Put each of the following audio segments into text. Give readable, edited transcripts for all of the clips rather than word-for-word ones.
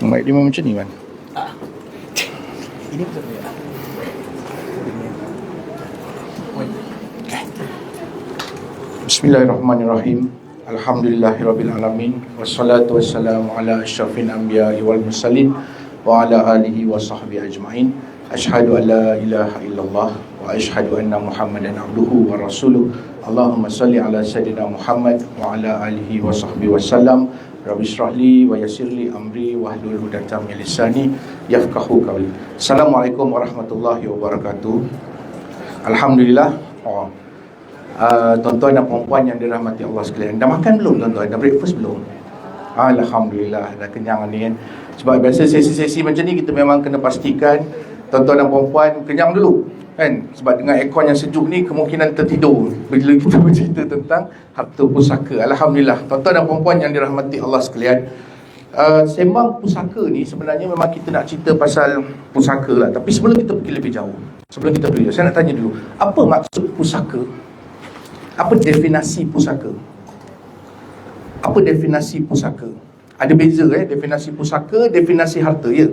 Mic dia memang macam ni kan. Ini betul ya. Bismillahirrahmanirrahim. Alhamdulillahirabbil alamin. Wassalatu wassalamu ala asyrafil anbiya'i wal mursalin wa ala alihi wa sahbihi ajma'in. Asyhadu an la ilaha illallah wa asyhadu anna Muhammadan abduhu wa rasuluh. Allahumma salli ala sayyidina Muhammad wa ala alihi wa sahbihi wasallam. Rabbi syrahli wa yassirli amri wa hlul 'uqdatam min lisani yafqahu qawli. Assalamualaikum warahmatullahi wabarakatuh. Alhamdulillah. Tuan-tuan dan puan-puan yang dirahmati Allah sekalian, dah makan belum tuan-tuan? Dah breakfast belum? Alhamdulillah, dah kenyang ni kan. Sebab biasa sesi-sesi macam ni kita memang kena pastikan tuan-tuan dan puan-puan kenyang dulu kan. Sebab dengan aircon yang sejuk ni kemungkinan tertidur bila kita bercerita tentang harta pusaka. Alhamdulillah, tuan-tuan dan puan-puan yang dirahmati Allah sekalian, sembang pusaka ni sebenarnya memang kita nak cerita pasal pusaka lah. Tapi sebelum kita pergi lebih jauh, saya nak tanya dulu, apa maksud pusaka? Apa definisi pusaka? Apa definisi pusaka? Ada beza definisi pusaka, definisi harta, ya?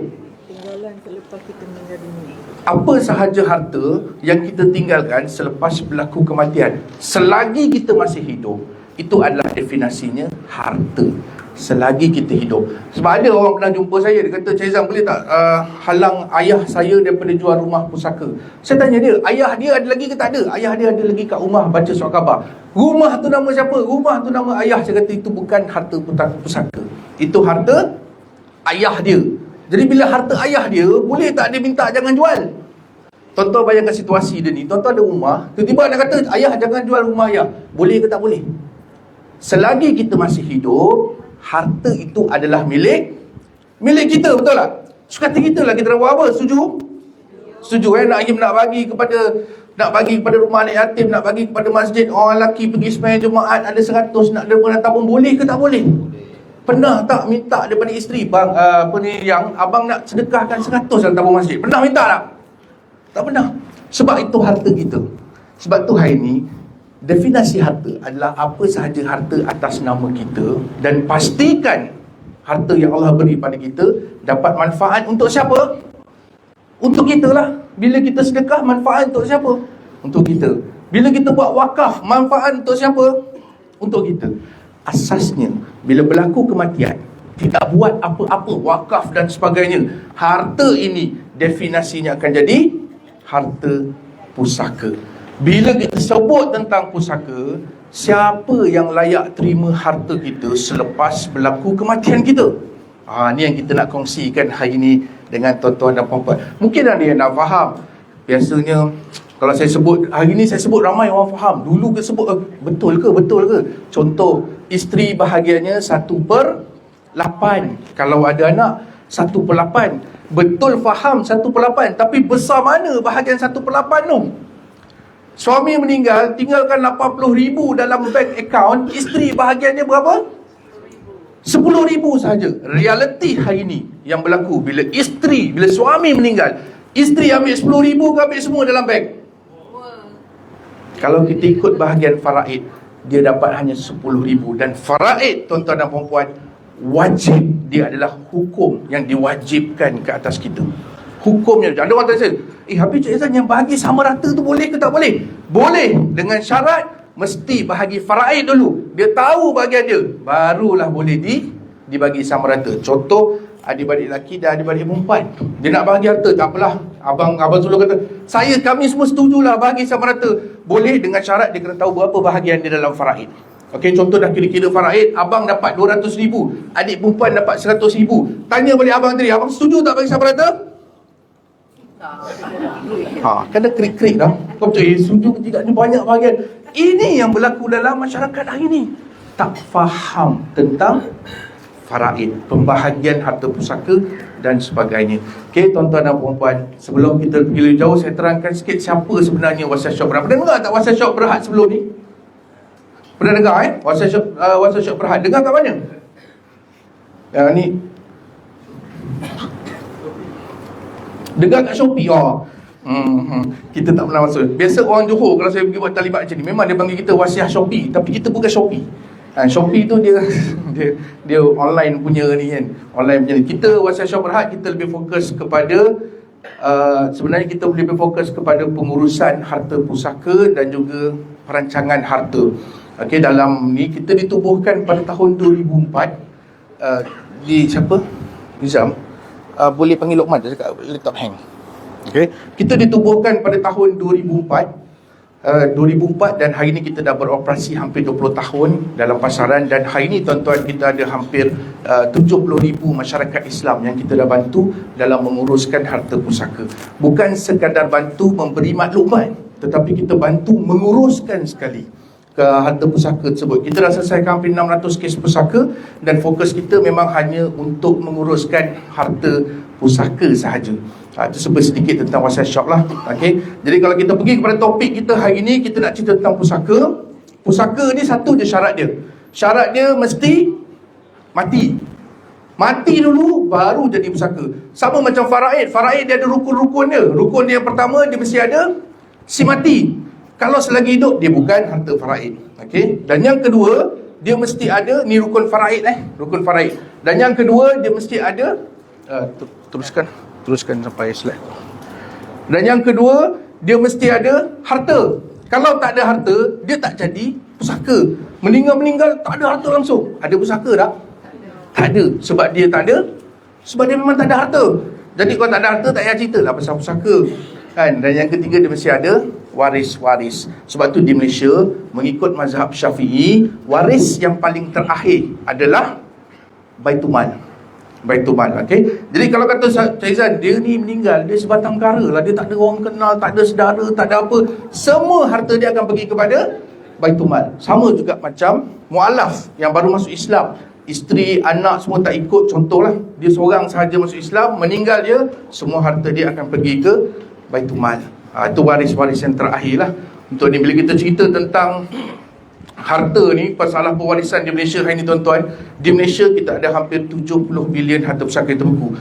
Tinggalan selepas kita meninggal dunia. Apa sahaja harta yang kita tinggalkan selepas berlaku kematian, selagi kita masih hidup, itu adalah definisinya harta. Selagi kita hidup. Sebab ada orang pernah jumpa saya, dia kata, Cik Zam, boleh tak halang ayah saya daripada jual rumah pusaka? Saya tanya dia, ayah dia ada lagi ke tak ada? Ayah dia ada lagi kat rumah baca surat khabar. Rumah tu nama siapa? Rumah tu nama ayah. Saya kata itu bukan harta pusaka, itu harta ayah dia. Jadi bila harta ayah dia, boleh tak dia minta jangan jual? Tuan-tuan bayangkan situasi dia ni, tuan-tuan ada rumah, tiba-tiba nak kata, ayah jangan jual rumah ayah. Boleh ke tak boleh? Selagi kita masih hidup, harta itu adalah milik kita, betul tak? Suka hati kita lah, kita nak buat apa? Setuju? Setuju nak bagi kepada rumah anak yatim, nak bagi kepada masjid, orang lelaki pergi sembahyang Jumaat ada 100, nak daripada tabung, boleh ke tak boleh? Pernah tak minta daripada isteri, bang, yang abang nak sedekahkan 100 dalam tabung masjid? Pernah minta tak? Tak pernah. Sebab itu harta kita. Sebab tu hari ni definisi harta adalah apa sahaja harta atas nama kita, dan pastikan harta yang Allah beri pada kita dapat manfaat untuk siapa? Untuk kita lah. Bila kita sedekah, manfaat untuk siapa? Untuk kita. Bila kita buat wakaf, manfaat untuk siapa? Untuk kita. Asasnya, bila berlaku kematian, tidak buat apa-apa, wakaf dan sebagainya, harta ini definisinya akan jadi harta pusaka. Bila kita sebut tentang pusaka, siapa yang layak terima harta kita selepas berlaku kematian kita? Ni yang kita nak kongsikan hari ini dengan tuan-tuan dan puan-puan. Mungkin ada yang nak faham. Biasanya kalau saya sebut, hari ini saya sebut ramai orang faham. Dulu kita sebut, betul ke? Contoh, isteri bahagiannya 1/8. Kalau ada anak, 1/8. Betul faham 1/8. Tapi besar mana bahagian 1/8 tu? Suami meninggal, tinggalkan 80,000 dalam bank account, isteri bahagiannya berapa? 10,000 sahaja. Realiti hari ini yang berlaku bila suami meninggal, isteri ambil 10,000 ke ambil semua dalam bank? Kalau kita ikut bahagian faraid, dia dapat hanya 10,000. Dan faraid, tuan-tuan dan puan-puan, wajib. Dia adalah hukum yang diwajibkan ke atas kita. Hukumnya. Ada orang tanya saya, habis Cik Izan yang bahagi sama rata tu boleh ke tak boleh? Boleh, dengan syarat mesti bahagi faraid dulu. Dia tahu bahagian dia, barulah boleh dibagi sama rata. Contoh, adik-beradik lelaki dan adik-beradik perempuan, dia nak bahagi harta, tak apalah. Abang Sulu kata, kami semua setujulah bahagi sama rata. Boleh, dengan syarat dia kena tahu berapa bahagian dia dalam faraid. Okey, contoh dah kira-kira faraid, abang dapat 200,000, adik perempuan dapat 100,000. Tanya balik abang tadi, abang setuju tak bagi sama rata? Kena krik-krik dah. Kau betul, setuju tidak, ni banyak bahagian. Ini yang berlaku dalam masyarakat hari ini. Tak faham tentang faraid, pembahagian harta pusaka dan sebagainya. Okey, tuan-tuan dan puan-puan, sebelum kita pergi lebih jauh, saya terangkan sikit siapa sebenarnya Wasiat Syok Berhad. Pernah dengar tak Wasiat Syok Berhad sebelum ni? Pernah dengar Wasiat Syok Berhad? Dengar kat mana? Yang ni dengar kat Shopee. Kita tak pernah masuk. Biasa orang Johor kalau saya pergi buat talibat macam ni, memang dia panggil kita Wasiat Shopee, tapi kita bukan Shopee. Shopee tu dia dia online punya ni kan. Online punya ni. Kita Wasiat Syah Berhad, kita lebih fokus kepada sebenarnya kita lebih fokus kepada pengurusan harta pusaka dan juga perancangan harta. Okey, dalam ni kita ditubuhkan pada tahun 2004 di siapa? Nizam. Boleh panggil Lokman, dia cakap laptop hang. Okey, kita ditubuhkan pada tahun 2004 dan hari ini kita dah beroperasi hampir 20 tahun dalam pasaran, dan hari ini tuan-tuan kita ada hampir 70,000 masyarakat Islam yang kita dah bantu dalam menguruskan harta pusaka. Bukan sekadar bantu memberi maklumat, tetapi kita bantu menguruskan sekali ke harta pusaka tersebut. Kita dah selesaikan hampir 600 kes pusaka dan fokus kita memang hanya untuk menguruskan harta pusaka sahaja. Itu sedikit tentang Wasiat Syah lah. Okay? Jadi kalau kita pergi kepada topik kita hari ini, kita nak cerita tentang pusaka. Pusaka ni satu je syarat dia. Syarat dia mesti mati. Mati dulu baru jadi pusaka. Sama macam faraid. Faraid dia ada rukun-rukun dia. Rukun dia yang pertama dia mesti ada si mati. Kalau selagi hidup dia bukan harta faraid. Okay? Dan yang kedua dia mesti ada, ni rukun faraid rukun faraid. Dan yang kedua dia mesti ada teruskan sampai slide. Dan yang kedua dia mesti ada harta. Kalau tak ada harta dia tak jadi pusaka. Meninggal tak ada harta langsung. Ada pusaka tak? Tak ada. Sebab dia tak ada, sebab dia memang tak ada harta. Jadi kalau tak ada harta tak payah cerita lah pasal pusaka kan. Dan yang ketiga dia mesti ada waris-waris. Sebab tu di Malaysia mengikut mazhab Syafi'i, waris yang paling terakhir adalah Baitul Mal. Okey. Jadi kalau kata Caizan dia ni meninggal, dia sebatang kara lah, dia tak ada orang kenal, tak ada saudara, tak ada apa, semua harta dia akan pergi kepada Baitul Mal. Sama juga macam mualaf yang baru masuk Islam, isteri, anak semua tak ikut, contohlah dia seorang sahaja masuk Islam, meninggal dia, semua harta dia akan pergi ke Baitul Mal. Itu waris-waris yang terakhir lah. Untuk ni bila kita cerita tentang harta ni, masalah pewarisan di Malaysia hari ni tuan-tuan, di Malaysia kita ada hampir 70 bilion harta pusaka yang terbuku.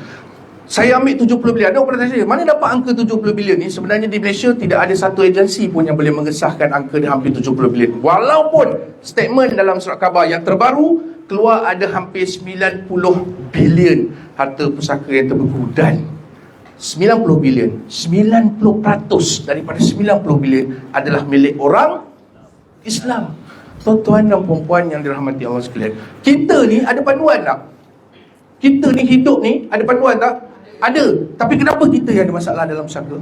Saya ambil 70 bilion. Ada orang pernah tanya saya, mana dapat angka 70 bilion ni? Sebenarnya di Malaysia tidak ada satu agensi pun yang boleh mengesahkan angka dia hampir 70 bilion. Walaupun statement dalam surat khabar yang terbaru keluar ada hampir 90 bilion harta pusaka yang terbuku, dan 90 bilion, 90% daripada 90 bilion adalah milik orang Islam. Tuan-tuan dan puan-puan yang dirahmati Allah sekalian, kita ni ada panduan tak? Kita ni hidup ni ada panduan tak? Ada. Tapi kenapa kita yang ada masalah dalam pusaka?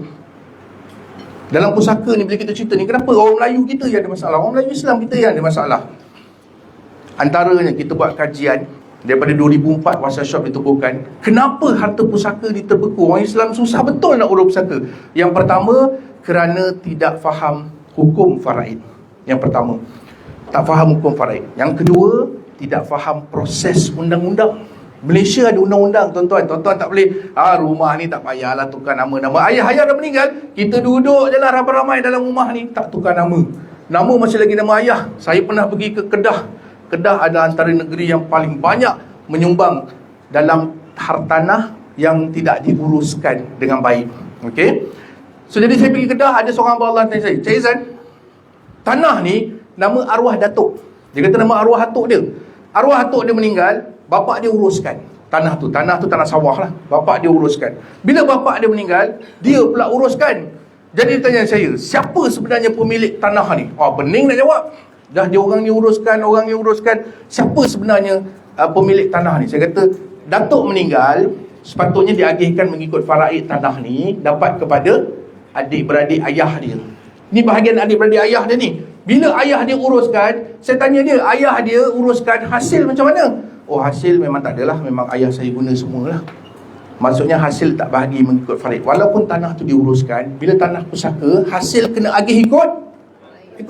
Dalam pusaka ni bila kita cerita ni, kenapa orang Melayu kita yang ada masalah? Orang Melayu Islam kita yang ada masalah. Antaranya kita buat kajian daripada 2004 Wasiat Syah ditubuhkan. Kenapa harta pusaka diterbeku? Orang Islam susah betul nak urus pusaka. Yang pertama, kerana tidak faham hukum faraid. Yang pertama, tak faham hukum faraid. Yang kedua, tidak faham proses undang-undang. Malaysia ada undang-undang tuan-tuan. Tuan-tuan tak boleh rumah ni tak payahlah tukar nama-nama. Ayah dah meninggal, kita duduk je lah ramai-ramai dalam rumah ni, tak tukar nama. Nama masih lagi nama ayah. Saya pernah pergi ke Kedah. Kedah ada antara negeri yang paling banyak menyumbang dalam hartanah yang tidak diuruskan dengan baik. Okey. So jadi saya pergi Kedah, ada seorang abang Allah tanya saya, Cik Izan, tanah ni nama arwah datuk. Dia kata nama arwah datuk dia. Arwah datuk dia meninggal, bapak dia uruskan tanah tu. Tanah tu tanah sawah lah. Bapak dia uruskan. Bila bapak dia meninggal, dia pula uruskan. Jadi dia tanya saya, siapa sebenarnya pemilik tanah ni? Pening nak jawab. Dah dia orang ni uruskan. Siapa sebenarnya pemilik tanah ni? Saya kata, datuk meninggal, sepatutnya diagihkan mengikut faraid tanah ni dapat kepada adik-beradik ayah dia. Ni bahagian adik-beradik ayah dia ni. Bila ayah dia uruskan, saya tanya dia, ayah dia uruskan hasil macam mana? Hasil memang tak adalah, memang ayah saya guna semualah. Maksudnya hasil tak bahagi mengikut faraid. Walaupun tanah tu diuruskan, bila tanah pusaka, hasil kena agih ikut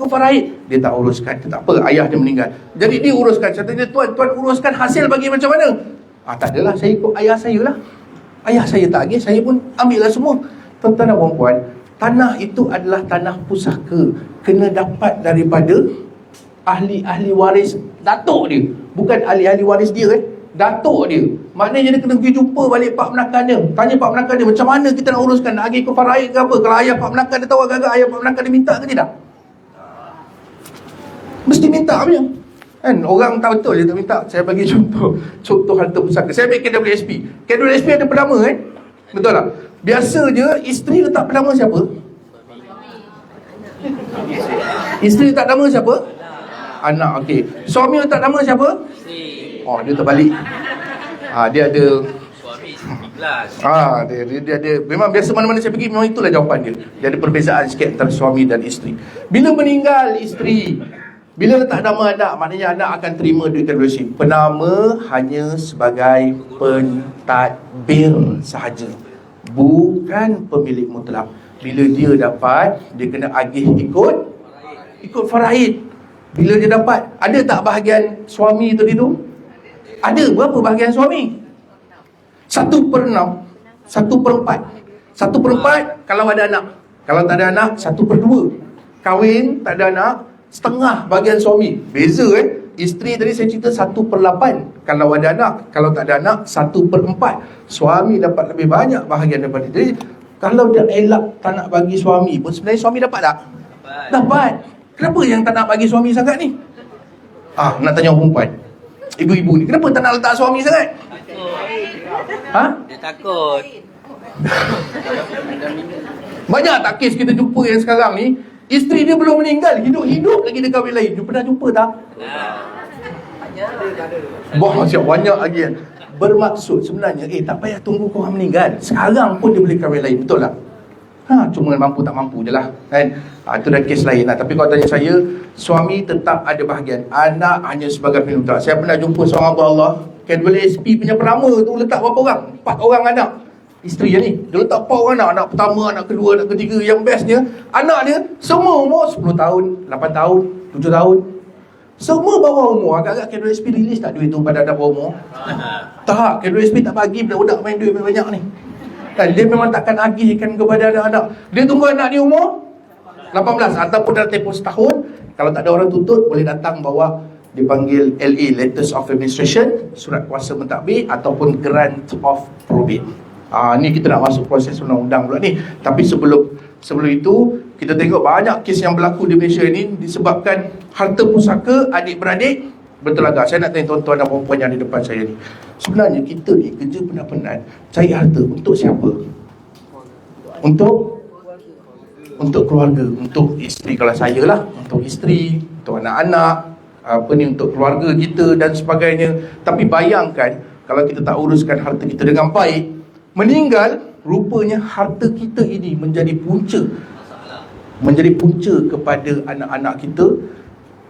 faraid. Dia tak uruskan, tak apa, ayah dia meninggal. Jadi dia uruskan. Saya tanya, tuan uruskan hasil bagi macam mana? Tak adalah, saya ikut ayah saya lah. Ayah saya tak agih, saya pun ambil lah semua. Tuan-tuan dan puan-puan, tanah itu adalah tanah pusaka, kena dapat daripada ahli-ahli waris datuk dia. Bukan ahli-ahli waris dia datuk dia. Maknanya dia kena pergi jumpa balik Pak Menakan dia. Tanya Pak Menakan dia, macam mana kita nak uruskan, nak agih ke faraid ke apa? Kalau ayah Pak Menakan dia tahu agak-agak, ayah Pak Menakan dia minta ke tidak? Mesti minta punya. Kan orang tak betul je tak minta. Saya bagi contoh harta pusaka. Saya ambil KWSP. KWSP ada perdama kan? Betul tak? Biasa je isteri letak perdama siapa? Isteri letak nama siapa? Anak. Okey. Suami letak nama siapa? Oh, dia terbalik. Dia ada dia ada. Memang biasa mana-mana saya pergi memang itulah jawapan dia. Dia ada perbezaan sikit antara suami dan isteri. Bila meninggal isteri, bila letak nama anak, maknanya anak akan terima duit KWSP. Penama hanya sebagai pentadbir sahaja, bukan pemilik mutlak. Bila dia dapat, dia kena agih ikut faraid. Bila dia dapat, ada tak bahagian suami tadi tu? Ada. Berapa bahagian suami? 1/6, 1/4. 1/4 kalau ada anak. Kalau tak ada anak, 1/2. Kahwin, tak ada anak, setengah bahagian suami. Beza Isteri tadi saya cerita 1/8 kalau ada anak. Kalau tak ada anak, 1/4. Suami dapat lebih banyak bahagian daripada. Jadi kalau dia elak tak nak bagi suami pun, sebenarnya suami dapat tak? Dapat. Kenapa yang tak nak bagi suami sangat ni? Nak tanya orang perempuan, ibu-ibu ni, kenapa tak nak letak suami sangat? Dia takut. Banyak tak kes kita jumpa yang sekarang ni, isteri dia belum meninggal, hidup-hidup lagi dia kahwin lain. You pernah jumpa tak? Banyak lagi kan. Bermaksud sebenarnya, tak payah tunggu korang meninggal, sekarang pun dia boleh kahwin lain. Betul tak? Cuma mampu tak mampu je lah kan? Itu dah kes lain lah. Tapi kalau tanya saya, suami tetap ada bahagian, anak hanya sebagai penuntut. Saya pernah jumpa seorang hamba Allah, KWSP punya pertama tu letak berapa orang? 4 orang anak. Isteri dia ni, dia letak 4 orang anak. Anak pertama, anak kedua, anak ketiga. Yang bestnya, anak dia semua umur 10 tahun, 8 tahun, 7 tahun. Semua bawah umur. Agak-agak KWSP release tak duit tu pada ada bawah umur? Tak, KWSP tak bagi budak-budak main duit banyak ni kan. Dia memang takkan agihkan kepada anak-anak. Dia tunggu anak ni umur 18 ataupun dah tempoh setahun. Kalau tak ada orang tuntut, boleh datang bawa, dipanggil LA, Letters of Administration, surat kuasa mentadbir ataupun Grant of Probate. Ni kita nak masuk proses undang-undang pula ni. Tapi sebelum itu, kita tengok banyak kes yang berlaku di Malaysia ni disebabkan harta pusaka adik-beradik bertelaga. Saya nak tanya tuan-tuan dan puan-puan yang di depan saya ni, sebenarnya kita ni kerja penat-penat cari harta untuk siapa? Untuk keluarga, untuk isteri kalau saya lah, untuk isteri, untuk anak-anak, untuk keluarga kita dan sebagainya. Tapi bayangkan kalau kita tak uruskan harta kita dengan baik, meninggal, rupanya harta kita ini menjadi punca kepada anak-anak kita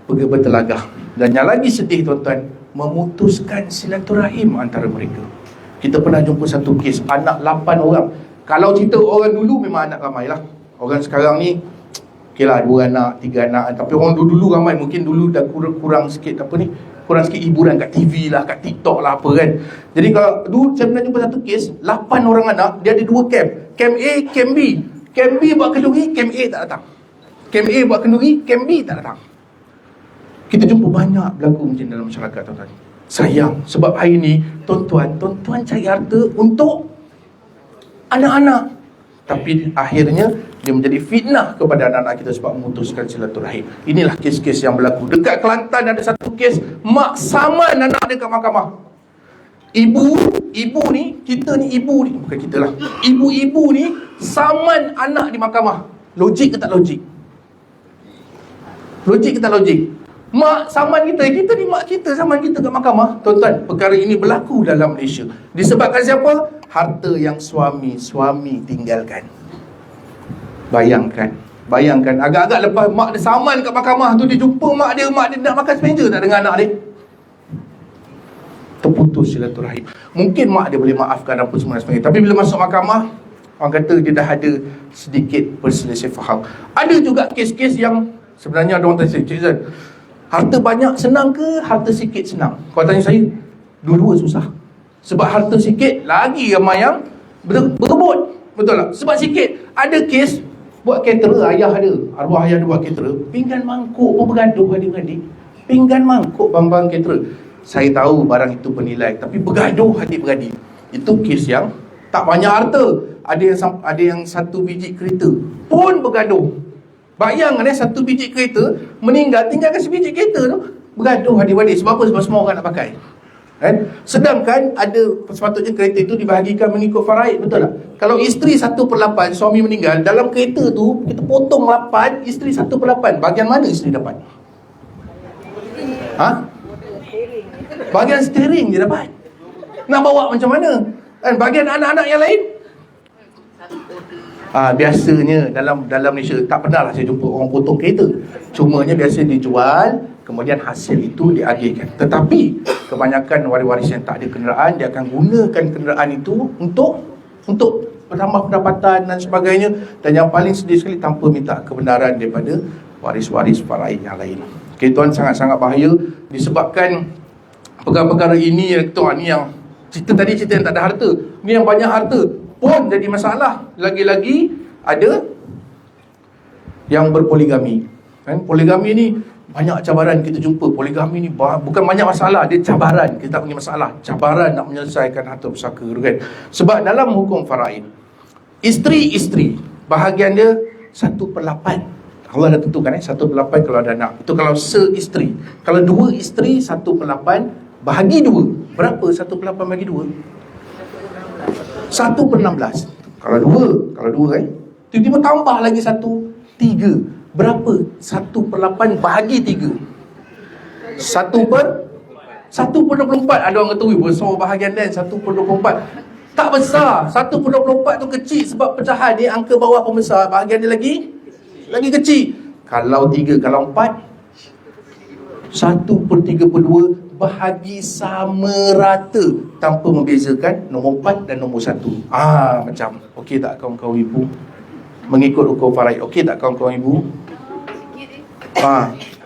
pergi bertelagah. Dan yang lagi sedih tuan-tuan, memutuskan silaturahim antara mereka. Kita pernah jumpa satu kes, anak 8 orang. Kalau cerita orang dulu memang anak ramai lah. Orang sekarang ni okey lah, 2 anak, 3 anak. Tapi orang dulu ramai. Mungkin dulu dah kurang sikit kurang sikit hiburan kat TV lah, kat TikTok lah apa kan. Jadi kalau dulu saya pernah jumpa satu kes, 8 orang anak, dia ada 2 camp. Camp A, Camp B. Camp B buat kenduri, Camp A tak datang. Camp A buat kenduri, Camp B tak datang. Kita jumpa banyak berlaku macam dalam masyarakat tuan-tuan. Sayang, sebab hari ni tuan-tuan cari harta untuk anak-anak. Tapi akhirnya dia menjadi fitnah kepada anak-anak kita sebab memutuskan silaturahim. Inilah kes-kes yang berlaku. Dekat Kelantan ada satu kes, mak saman anak dia kat mahkamah. Ibu ni, kita ni ibu ni, bukan kita lah, ibu-ibu ni saman anak di mahkamah. Logik ke tak logik? Logik ke tak logik? Mak saman kita ni mak kita saman kita kat mahkamah. Tuan-tuan, perkara ini berlaku dalam Malaysia. Disebabkan siapa? Harta yang suami tinggalkan. Bayangkan, agak-agak lepas mak dia saman kat mahkamah tu, dia jumpa mak dia nak makan semeja tak dengan anak dia. Terputus silaturahim. Mungkin mak dia boleh maafkan apa semua dan sebagainya, tapi bila masuk mahkamah, orang kata dia dah ada sedikit perselisih faham. Ada juga kes-kes yang sebenarnya ada orang tanya, Cik Zan, harta banyak senang ke harta sikit senang? Kalau tanya saya, dua-dua susah. Sebab harta sikit lagi ramai yang berebut. Betul tak? Sebab sikit. Ada kes buat caterer, arwah ayah dia buat caterer, pinggan mangkuk pun bergaduh adik-adik. Pinggan mangkuk bang-bang caterer. Saya tahu barang itu bernilai, tapi bergaduh adik-beradik. Itu kes yang tak banyak harta. Ada yang 1 biji kereta pun bergaduh. Bayangkan 1 biji kereta meninggal, tinggalkan sebiji kereta tu, bergaduh adik-adik. Sebab apa? Sebab semua orang nak pakai. Kan? Sedangkan ada sepatutnya kereta itu dibahagikan mengikut faraid, betul tak? Kalau isteri 1/8, suami meninggal, dalam kereta tu kita potong 8, isteri 1/8. Bahagian mana isteri dapat? Ha? Bahagian steering dia dapat. Nak bawa macam mana? Dan bahagian anak-anak yang lain? Biasanya dalam Malaysia tak pernah lah saya jumpa orang potong kereta. Cumanya biasa dijual, kemudian hasil itu diagihkan. Tetapi kebanyakan waris-waris yang tak ada kenderaan, dia akan gunakan kenderaan itu untuk bertambah pendapatan dan sebagainya. Dan yang paling sedih sekali, tanpa minta kebenaran daripada waris-waris faraid yang lain. Okay, tuan, sangat-sangat bahaya disebabkan perkara-perkara ini yang cerita tadi, cerita yang tak ada harta. Ni yang banyak harta pun jadi masalah. Lagi-lagi ada yang berpoligami. Kan? Poligami ni banyak cabaran kita jumpa. Poligami ni bukan banyak masalah, dia cabaran. Kita tak punya masalah, cabaran nak menyelesaikan harta pusaka tu kan. Sebab dalam hukum faraid, isteri bahagian dia 1/8. Allah dah tentukan 1/8 kalau ada anak. Itu kalau seisteri. Kalau 2 isteri 1/8 bahagi 2. Berapa 1/8 bagi 2? 1/16. Kalau 2 kan, tiba-tiba tambah lagi 1, 3. Berapa 1/8 bahagi 3? 1/24. Ada orang kata, besar bahagian dan 1/24. Tak besar. 1/24 tu kecil sebab pecahan ni angka bawah pun besar, bahagian dia lagi kecil. Kalau 3, kalau 4, 1/32 bahagi sama rata tanpa membezakan nombor 4 dan nombor 1. Macam okey tak kawan-kawan ibu? Mengikut hukum faraid, okey tak kawan-kawan ibu?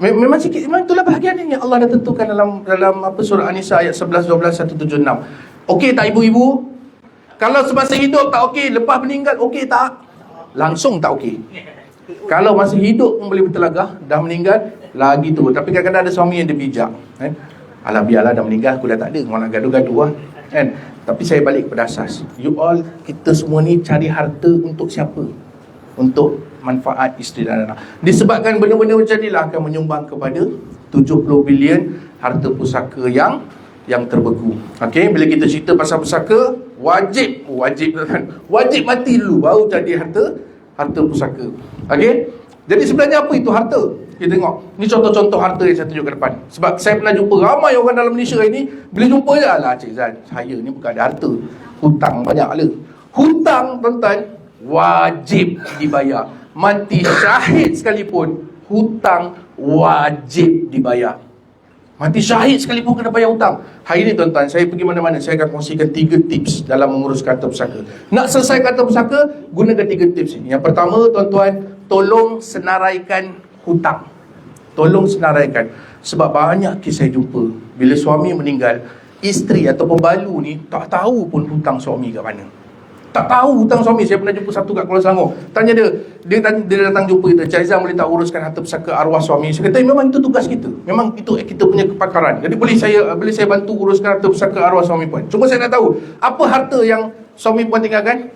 Memang sikit, memang itulah bahagian yang Allah dah tentukan dalam surah An-Nisa ayat 11, 12, 176. Okey tak ibu-ibu? Kalau semasa hidup tak okey, lepas meninggal okey tak? Langsung tak okey. Kalau masih hidup pun boleh bertelagah, dah meninggal lagi tu. Tapi kadang-kadang ada suami yang dia bijak, kan? Alah biarlah, dah meninggal, aku dah tak ada, kau nak gaduh-gaduh lah, kan? Tapi saya balik kepada asas. You all, kita semua ni cari harta untuk siapa? Untuk manfaat isteri dan anak. Disebabkan benda-benda macam ni lah akan menyumbang kepada 70 bilion harta pusaka yang terbegu. Okey, bila kita cerita pasal pusaka, wajib mati dulu baru jadi harta pusaka. Okey, jadi sebenarnya apa itu harta? Kita tengok, ni contoh-contoh harta yang saya tunjuk ke depan. Sebab saya pernah jumpa ramai orang dalam Malaysia ini, bila jumpa je, alah Cik Zan, saya ni bukan ada harta, hutang banyak lah. Hutang, tuan-tuan, wajib dibayar. Mati syahid sekalipun, hutang wajib dibayar. Mati syahid sekalipun kena bayar hutang. Hari ni tuan-tuan, saya pergi mana-mana, saya akan kongsikan 3 tips dalam menguruskan harta pusaka. Nak selesaikan harta pusaka, gunakan 3 tips ini. Yang pertama, tuan-tuan, tolong senaraikan hutang. Tolong senaraikan. Sebab banyak kes saya jumpa, bila suami meninggal, isteri atau pembalu ni tak tahu pun hutang suami kat mana. Tak tahu hutang suami. Saya pernah jumpa satu kat Kuala Selangor. Tanya dia datang jumpa kita, Cik Aizan boleh tak uruskan harta pusaka arwah suami? Saya kata, memang itu tugas kita. Memang itu kita punya kepakaran. Jadi boleh saya bantu uruskan harta pusaka arwah suami puan. Cuma saya nak tahu, apa harta yang suami puan tinggalkan?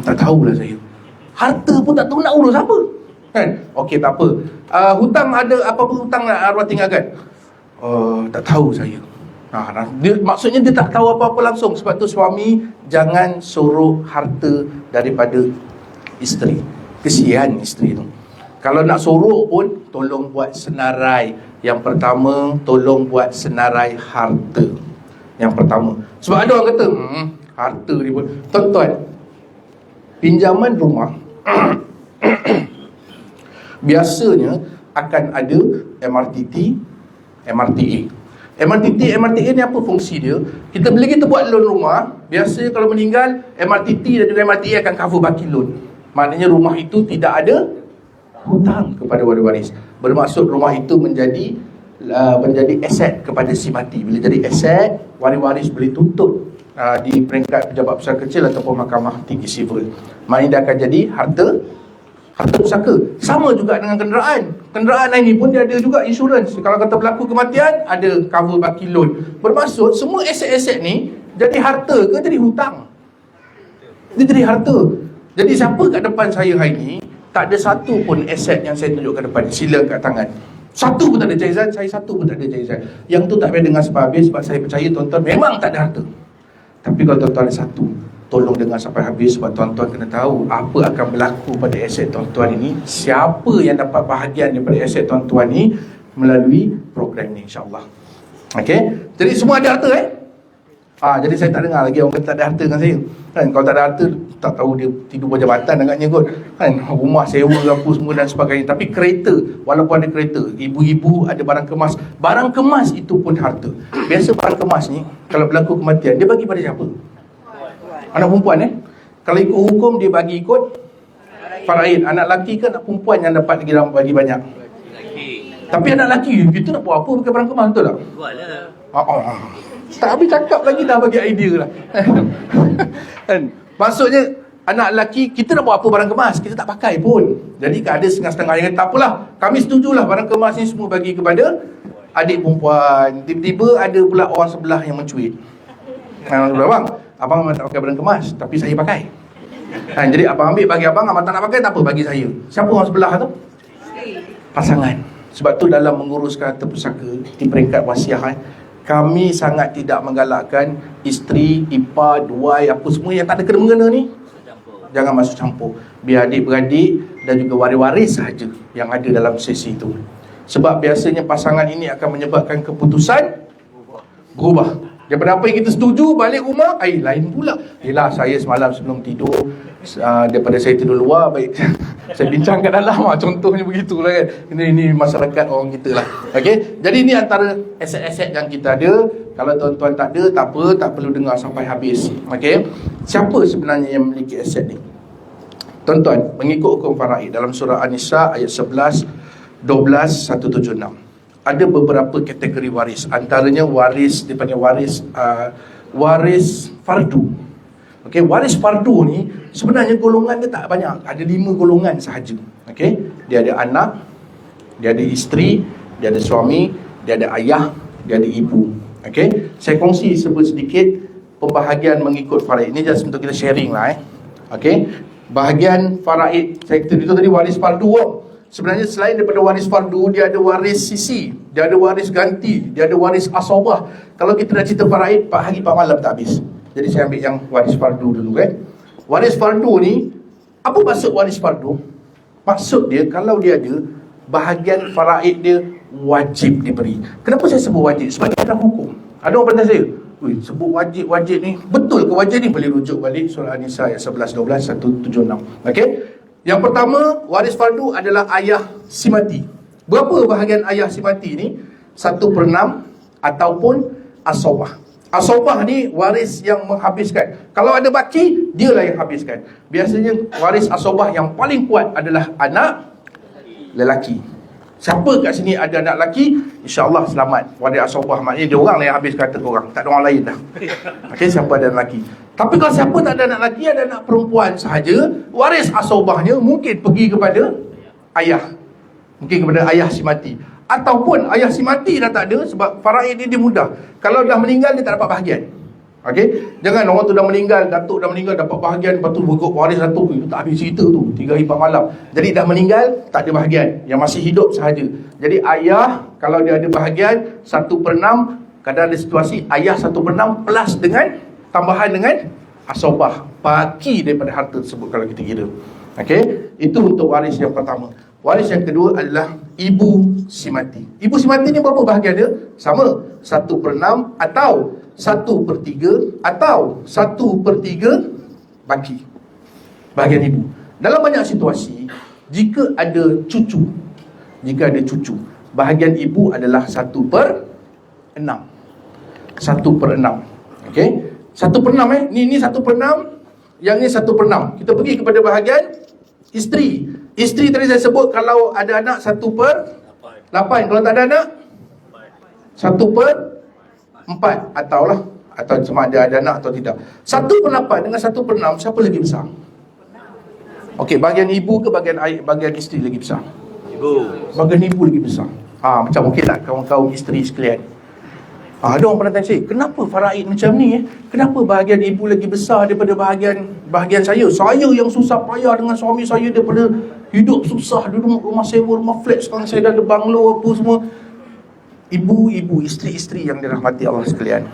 Tak tahulah saya. Harta pun tak tahu nak urus apa. Kan? Okey, tak apa. Hutang ada apa-apa hutang arwah tinggalkan? Tak tahu saya. Maksudnya dia tak tahu apa-apa langsung. Sebab tu suami jangan suruh harta daripada isteri. Kesian isteri tu. Kalau nak suruh pun, tolong buat senarai. Yang pertama, tolong buat senarai harta. Yang pertama. Sebab ada orang kata, harta ni pun. Tuan-tuan, pinjaman rumah biasanya akan ada MRTT, MRTA. MRTA ni apa fungsi dia? Bila kita buat loan rumah, biasanya kalau meninggal, MRTT dan juga MRTA akan cover baki loan. Maknanya rumah itu tidak ada hutang kepada waris. Bermaksud rumah itu menjadi aset kepada si mati. Bila jadi aset, waris-waris boleh tuntut di peringkat pejabat besar kecil ataupun mahkamah tinggi sivil. Maknanya dia akan jadi harta pusaka. Sama juga dengan kenderaan. Kenderaan ini pun dia ada juga insurans. Kalau kata berlaku kematian, ada cover baki loan. Bermaksud semua aset-aset ni jadi harta ke jadi hutang? Dia jadi harta. Jadi siapa kat depan saya hari ni, tak ada satu pun aset yang saya tunjuk kat depan. Sila kat tangan. Satu pun tak ada jaizat, saya satu pun tak ada jaizat. Yang tu tak payah dengar sampai habis sebab saya percaya tuan-tuan memang tak ada harta. Tapi kalau tuan-tuan ada satu, tolong dengar sampai habis sebab tuan-tuan kena tahu apa akan berlaku pada aset tuan-tuan ini. Siapa yang dapat bahagian daripada aset tuan-tuan ni melalui program ni, insya-Allah. Okey. Jadi semua ada harta jadi saya tak dengar lagi orang kata tak ada harta dengan saya. Kan kalau tak ada harta, tak tahu dia tidur berjabatan agaknya kot. Kan rumah sewa apa semua dan sebagainya. Tapi kereta, walaupun ada kereta, ibu-ibu ada barang kemas. Barang kemas itu pun harta. Biasa barang kemas ni kalau berlaku kematian, dia bagi pada siapa? Anak perempuan Kalau ikut hukum dia bagi ikut faraid. Anak lelaki ke anak perempuan yang dapat bagi banyak? Tapi anak lelaki kita nak buat apa pakai barang kemas, betul tak? Buatlah. Tak habis cakap lagi dah bagi idea lah. Kan? Maksudnya anak lelaki kita nak buat apa barang kemas, kita tak pakai pun. Jadi ada setengah-setengah yang kata tak apalah, kami setujulah barang kemas ni semua bagi kepada adik perempuan. Tiba-tiba ada pula orang sebelah yang mencuit. Abang memang tak pakai barang kemas, tapi saya pakai. Jadi abang ambil bagi abang tak nak pakai, tak apa, bagi saya. Siapa orang sebelah tu? Pasangan. Sebab tu dalam menguruskan harta pusaka di peringkat wasiah kami sangat tidak menggalakkan isteri, ipar, duai, apa semua yang tak ada kena-mengena ni jangan masuk campur. Biar adik-beradik dan juga waris-waris sahaja yang ada dalam sesi itu. Sebab biasanya pasangan ini akan menyebabkan keputusan berubah. Daripada apa yang kita setuju, balik rumah, lain pula. Yelah, saya semalam sebelum tidur, daripada saya tidur luar, baik saya bincang kat dalam contohnya begitulah kan. Ini masyarakat orang kita lah. Okey, jadi ini antara aset-aset yang kita ada. Kalau tuan-tuan tak ada, tak apa, tak perlu dengar sampai habis. Okey, siapa sebenarnya yang memiliki aset ni? Tuan-tuan, mengikut hukum faraid dalam surah An-Nisa ayat 11, 12, 176, ada beberapa kategori waris. Antaranya waris, dipanggil waris fardu. Okey, waris fardu ni sebenarnya golongan dia tak banyak. Ada 5 golongan sahaja. Okey, dia ada anak, dia ada isteri, dia ada suami, dia ada ayah, dia ada ibu. Okey, saya kongsi sedikit pembahagian mengikut faraid. Ini just untuk kita sharing lah Okey, bahagian faraid saya kata itu tadi waris fardu. Sebenarnya selain daripada waris fardu, dia ada waris sisi, dia ada waris ganti, dia ada waris asabah. Kalau kita dah cerita faraid, 4 hari 4 malam tak habis. Jadi saya ambil yang waris fardu dulu Waris fardu ni, apa maksud waris fardu? Maksud dia, kalau dia ada, bahagian faraid dia wajib diberi. Kenapa saya sebut wajib? Sebab dia ada hukum. Ada orang bertanya saya, sebut wajib ni, betul ke wajib ni? Boleh rujuk balik surah An-Nisa ayat 11, 12, 176. Okey? Yang pertama, waris fardu adalah ayah si mati. Berapa bahagian ayah si mati ni? 1/6 ataupun asabah. Asabah ni waris yang menghabiskan. Kalau ada baki, dialah yang habiskan. Biasanya waris asabah yang paling kuat adalah anak lelaki. Siapa kat sini ada anak lelaki, insya-Allah selamat. Waris asabah maknanya dia orang lah yang habis kata korang, tak ada orang lain dah. Okey, siapa ada anak lelaki. Tapi kalau siapa tak ada anak lelaki, ada anak perempuan sahaja, waris asabahnya mungkin pergi kepada ayah. Mungkin kepada ayah si mati. Ataupun ayah si mati dah tak ada, sebab faraid ni dia mudah. Kalau dah meninggal, dia tak dapat bahagian. Okey, jangan orang tu dah meninggal, datuk dah meninggal, dapat bahagian, lepas tu berikut waris datuk tu, tak habis cerita tu, 3 hari 4 malam. Jadi dah meninggal, tak ada bahagian. Yang masih hidup sahaja. Jadi ayah, kalau dia ada bahagian 1/6, kadang ada situasi ayah 1/6 plus dengan tambahan dengan asabah, baki daripada harta tersebut kalau kita kira. Okey, itu untuk waris yang pertama. Waris yang kedua adalah ibu si mati. Ibu si mati ni berapa bahagian dia? Sama, 1/6 atau 1/3 atau 1/3 baki. Bahagian ibu. Dalam banyak situasi, jika ada cucu, bahagian ibu adalah 1/6. 1/6. Okey? 1/6 ni 1/6, yang ni 1/6. Kita pergi kepada bahagian isteri. Isteri tadi saya sebut kalau ada anak 1/8. Kalau tak ada anak 1/4 atau sama ada anak atau tidak. 1/8 dengan 1/6, siapa lagi besar? Okey, bahagian ibu ke bahagian isteri lagi besar? Ibu. Bahagian ibu lagi besar. Macam okey tak kawan-kawan isteri sekalian? Ada orang pernah tanya saya, kenapa faraid macam ni Kenapa bahagian ibu lagi besar daripada bahagian saya? Saya yang susah payah dengan suami saya daripada hidup susah, dulu rumah sewa, rumah flat, sekarang saya dah ada banglo apa semua. Ibu-ibu, isteri-isteri yang dirahmati Allah sekalian,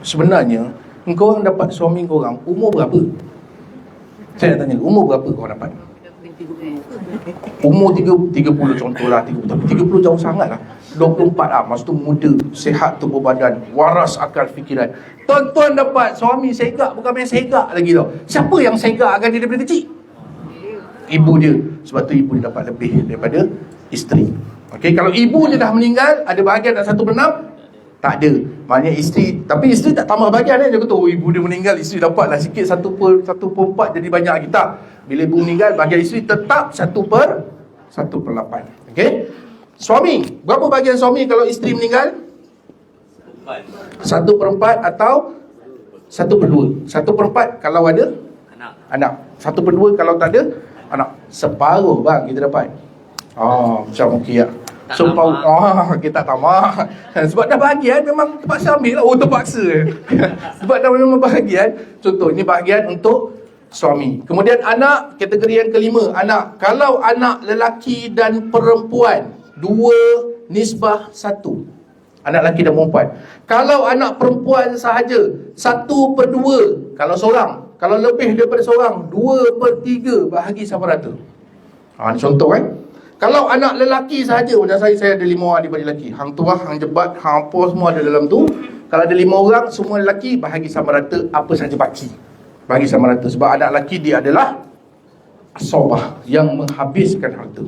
sebenarnya engkau orang dapat suami kau orang umur berapa? Saya nak tanya, umur berapa kau dapat? Umur 30 contohlah, 30 jauh sangat lah. 24 lah, masa tu muda, sihat tubuh badan, waras akal fikiran. Tuan-tuan dapat suami segak, bukan main segak lagi tau. Siapa yang segak akan dia daripada kecil? Ibu dia. Sebab tu ibu dia dapat lebih daripada isteri. Okey, kalau ibu dia dah meninggal, ada bahagian tak 1/6? Tak ada. Maknanya isteri, tapi isteri tak tambah bahagian dia kata, oh, ibu dia meninggal, isteri dapatlah sikit 1/4 jadi banyak lagi. Tak. Bila ibu meninggal, bahagian isteri tetap 1/8. Okey. Suami, berapa bahagian suami kalau isteri meninggal? 1/4 atau 1/2. 1/4 kalau ada anak. 1/2 kalau tak ada anak. Separuh bang kita dapat. Macam okey ya. So kita tamak. Sebab dah bahagian memang terpaksa ambil lah. Oh, terpaksa. Sebab dah memang bahagian. Contoh, ini bahagian untuk suami. Kemudian anak, kategori yang kelima, anak. Kalau anak lelaki dan perempuan, 2 nisbah 1. Anak lelaki dan perempuan. Kalau anak perempuan sahaja, 1/2. Kalau seorang. Kalau lebih daripada seorang, 2/3 bahagi sama rata. Ini contoh Kalau anak lelaki sahaja, macam saya ada 5 orang adik-beradik lelaki. Hang tuah, hang jebat, hang apa semua ada dalam tu. Kalau ada 5 orang, semua lelaki, bahagi sama rata apa sahaja baki. Bahagi sama rata. Sebab anak lelaki dia adalah asobah, yang menghabiskan harta.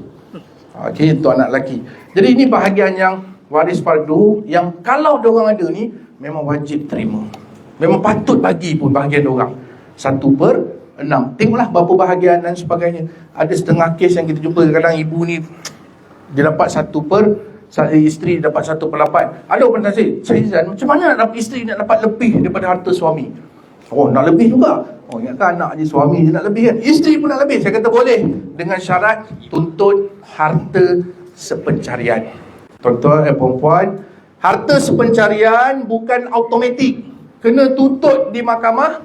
Okey, untuk anak lelaki. Jadi ini bahagian yang waris fardu, yang kalau diorang ada ni, memang wajib terima. Memang patut bagi pun bahagian diorang. 1/6. Tengoklah berapa bahagian dan sebagainya. Ada setengah kes yang kita jumpa, kadang ibu ni dia dapat isteri dapat 1/8. Ada orang tanya saya, macam mana nak dapat isteri nak dapat lebih daripada harta suami? Oh, nak lebih juga. Oh, ingatkan anak je, suami je nak lebih kan? Isteri pun nak lebih. Saya kata boleh, dengan syarat tuntut harta sepencarian. Tuan-tuan perempuan, harta sepencarian bukan automatik, kena tuntut di mahkamah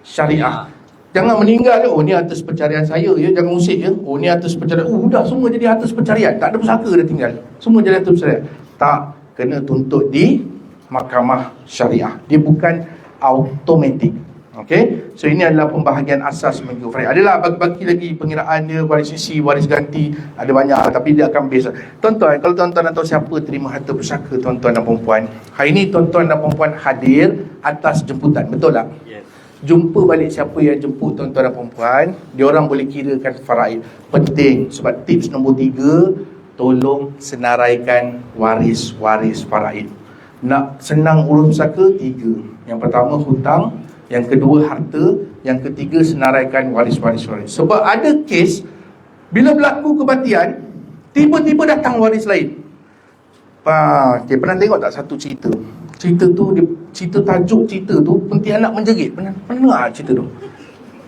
syariah. Jangan meninggal, oh ni harta pencarian saya ya, jangan usik ya. Oh ni harta pencarian. Dah semua jadi harta pencarian. Tak ada pusaka dah tinggal. Semua jadi harta pencarian. Tak, kena tuntut di mahkamah syariah. Dia bukan automatik. Okey. So ini adalah pembahagian asas bagi faraid. Adalah bagi lagi pengiraan dia, waris sisi, waris ganti, ada banyak tapi dia akan base. Tuan-tuan, kalau tuan-tuan nak tahu siapa terima harta pusaka tuan-tuan dan perempuan, hari ini tuan-tuan dan perempuan hadir atas jemputan, betul tak? Yes. Jumpa balik siapa yang jemput tuan-tuan dan perempuan, dia orang boleh kirakan faraid. Penting, sebab tips nombor 3, tolong senaraikan waris-waris faraid. Nak senang urus pusaka, 3. Yang pertama hutang, yang kedua harta, yang ketiga senaraikan waris-waris faraid. Sebab ada kes bila berlaku kematian, tiba-tiba datang waris lain. Okay, pernah tengok tak satu cerita? Cerita tu, cerita tajuk cerita tu Pontianak Menjerit. Pernah cerita tu?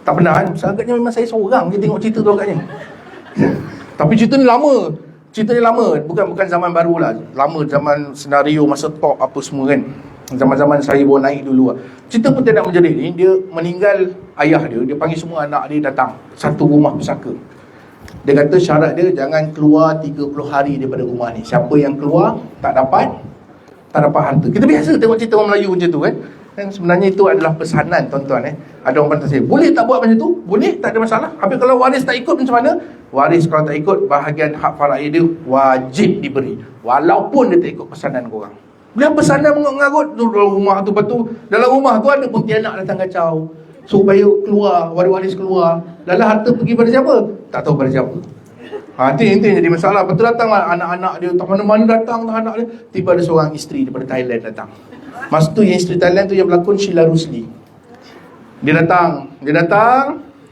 Tak pernah kan? Agaknya memang saya seorang je tengok cerita tu agaknya. Tapi cerita ni lama. Cerita ni lama. Bukan zaman baru lah. Lama, zaman senario masa top apa semua kan. Zaman-zaman saya baru naik dulu lah. Cerita Pontianak Menjerit ni, dia meninggal ayah dia. Dia panggil semua anak dia datang satu rumah pusaka. Dia kata syarat dia jangan keluar 30 hari daripada rumah ni. Siapa yang keluar tak dapat harta. Kita biasa tengok cerita orang Melayu macam tu kan. Dan sebenarnya itu adalah pesanan tuan-tuan Ada orang kata saya, boleh tak buat macam tu? Boleh, tak ada masalah. Habis kalau waris tak ikut macam mana? Waris kalau tak ikut, bahagian hak faraid dia wajib diberi, walaupun dia tak ikut pesanan korang. Dia pesanan mengarut dalam rumah tu, lepas tu dalam rumah tu ada Pontianak datang kacau, supaya keluar, waris-waris keluar. Lalu harta pergi pada siapa? Tak tahu pada siapa. Itu jadi masalah. Betul datanglah anak-anak dia, tak mana-mana datang anak dia. Tiba ada seorang isteri daripada Thailand datang. Masa tu yang isteri Thailand tu yang berlakon Sheila Rusli. Dia datang.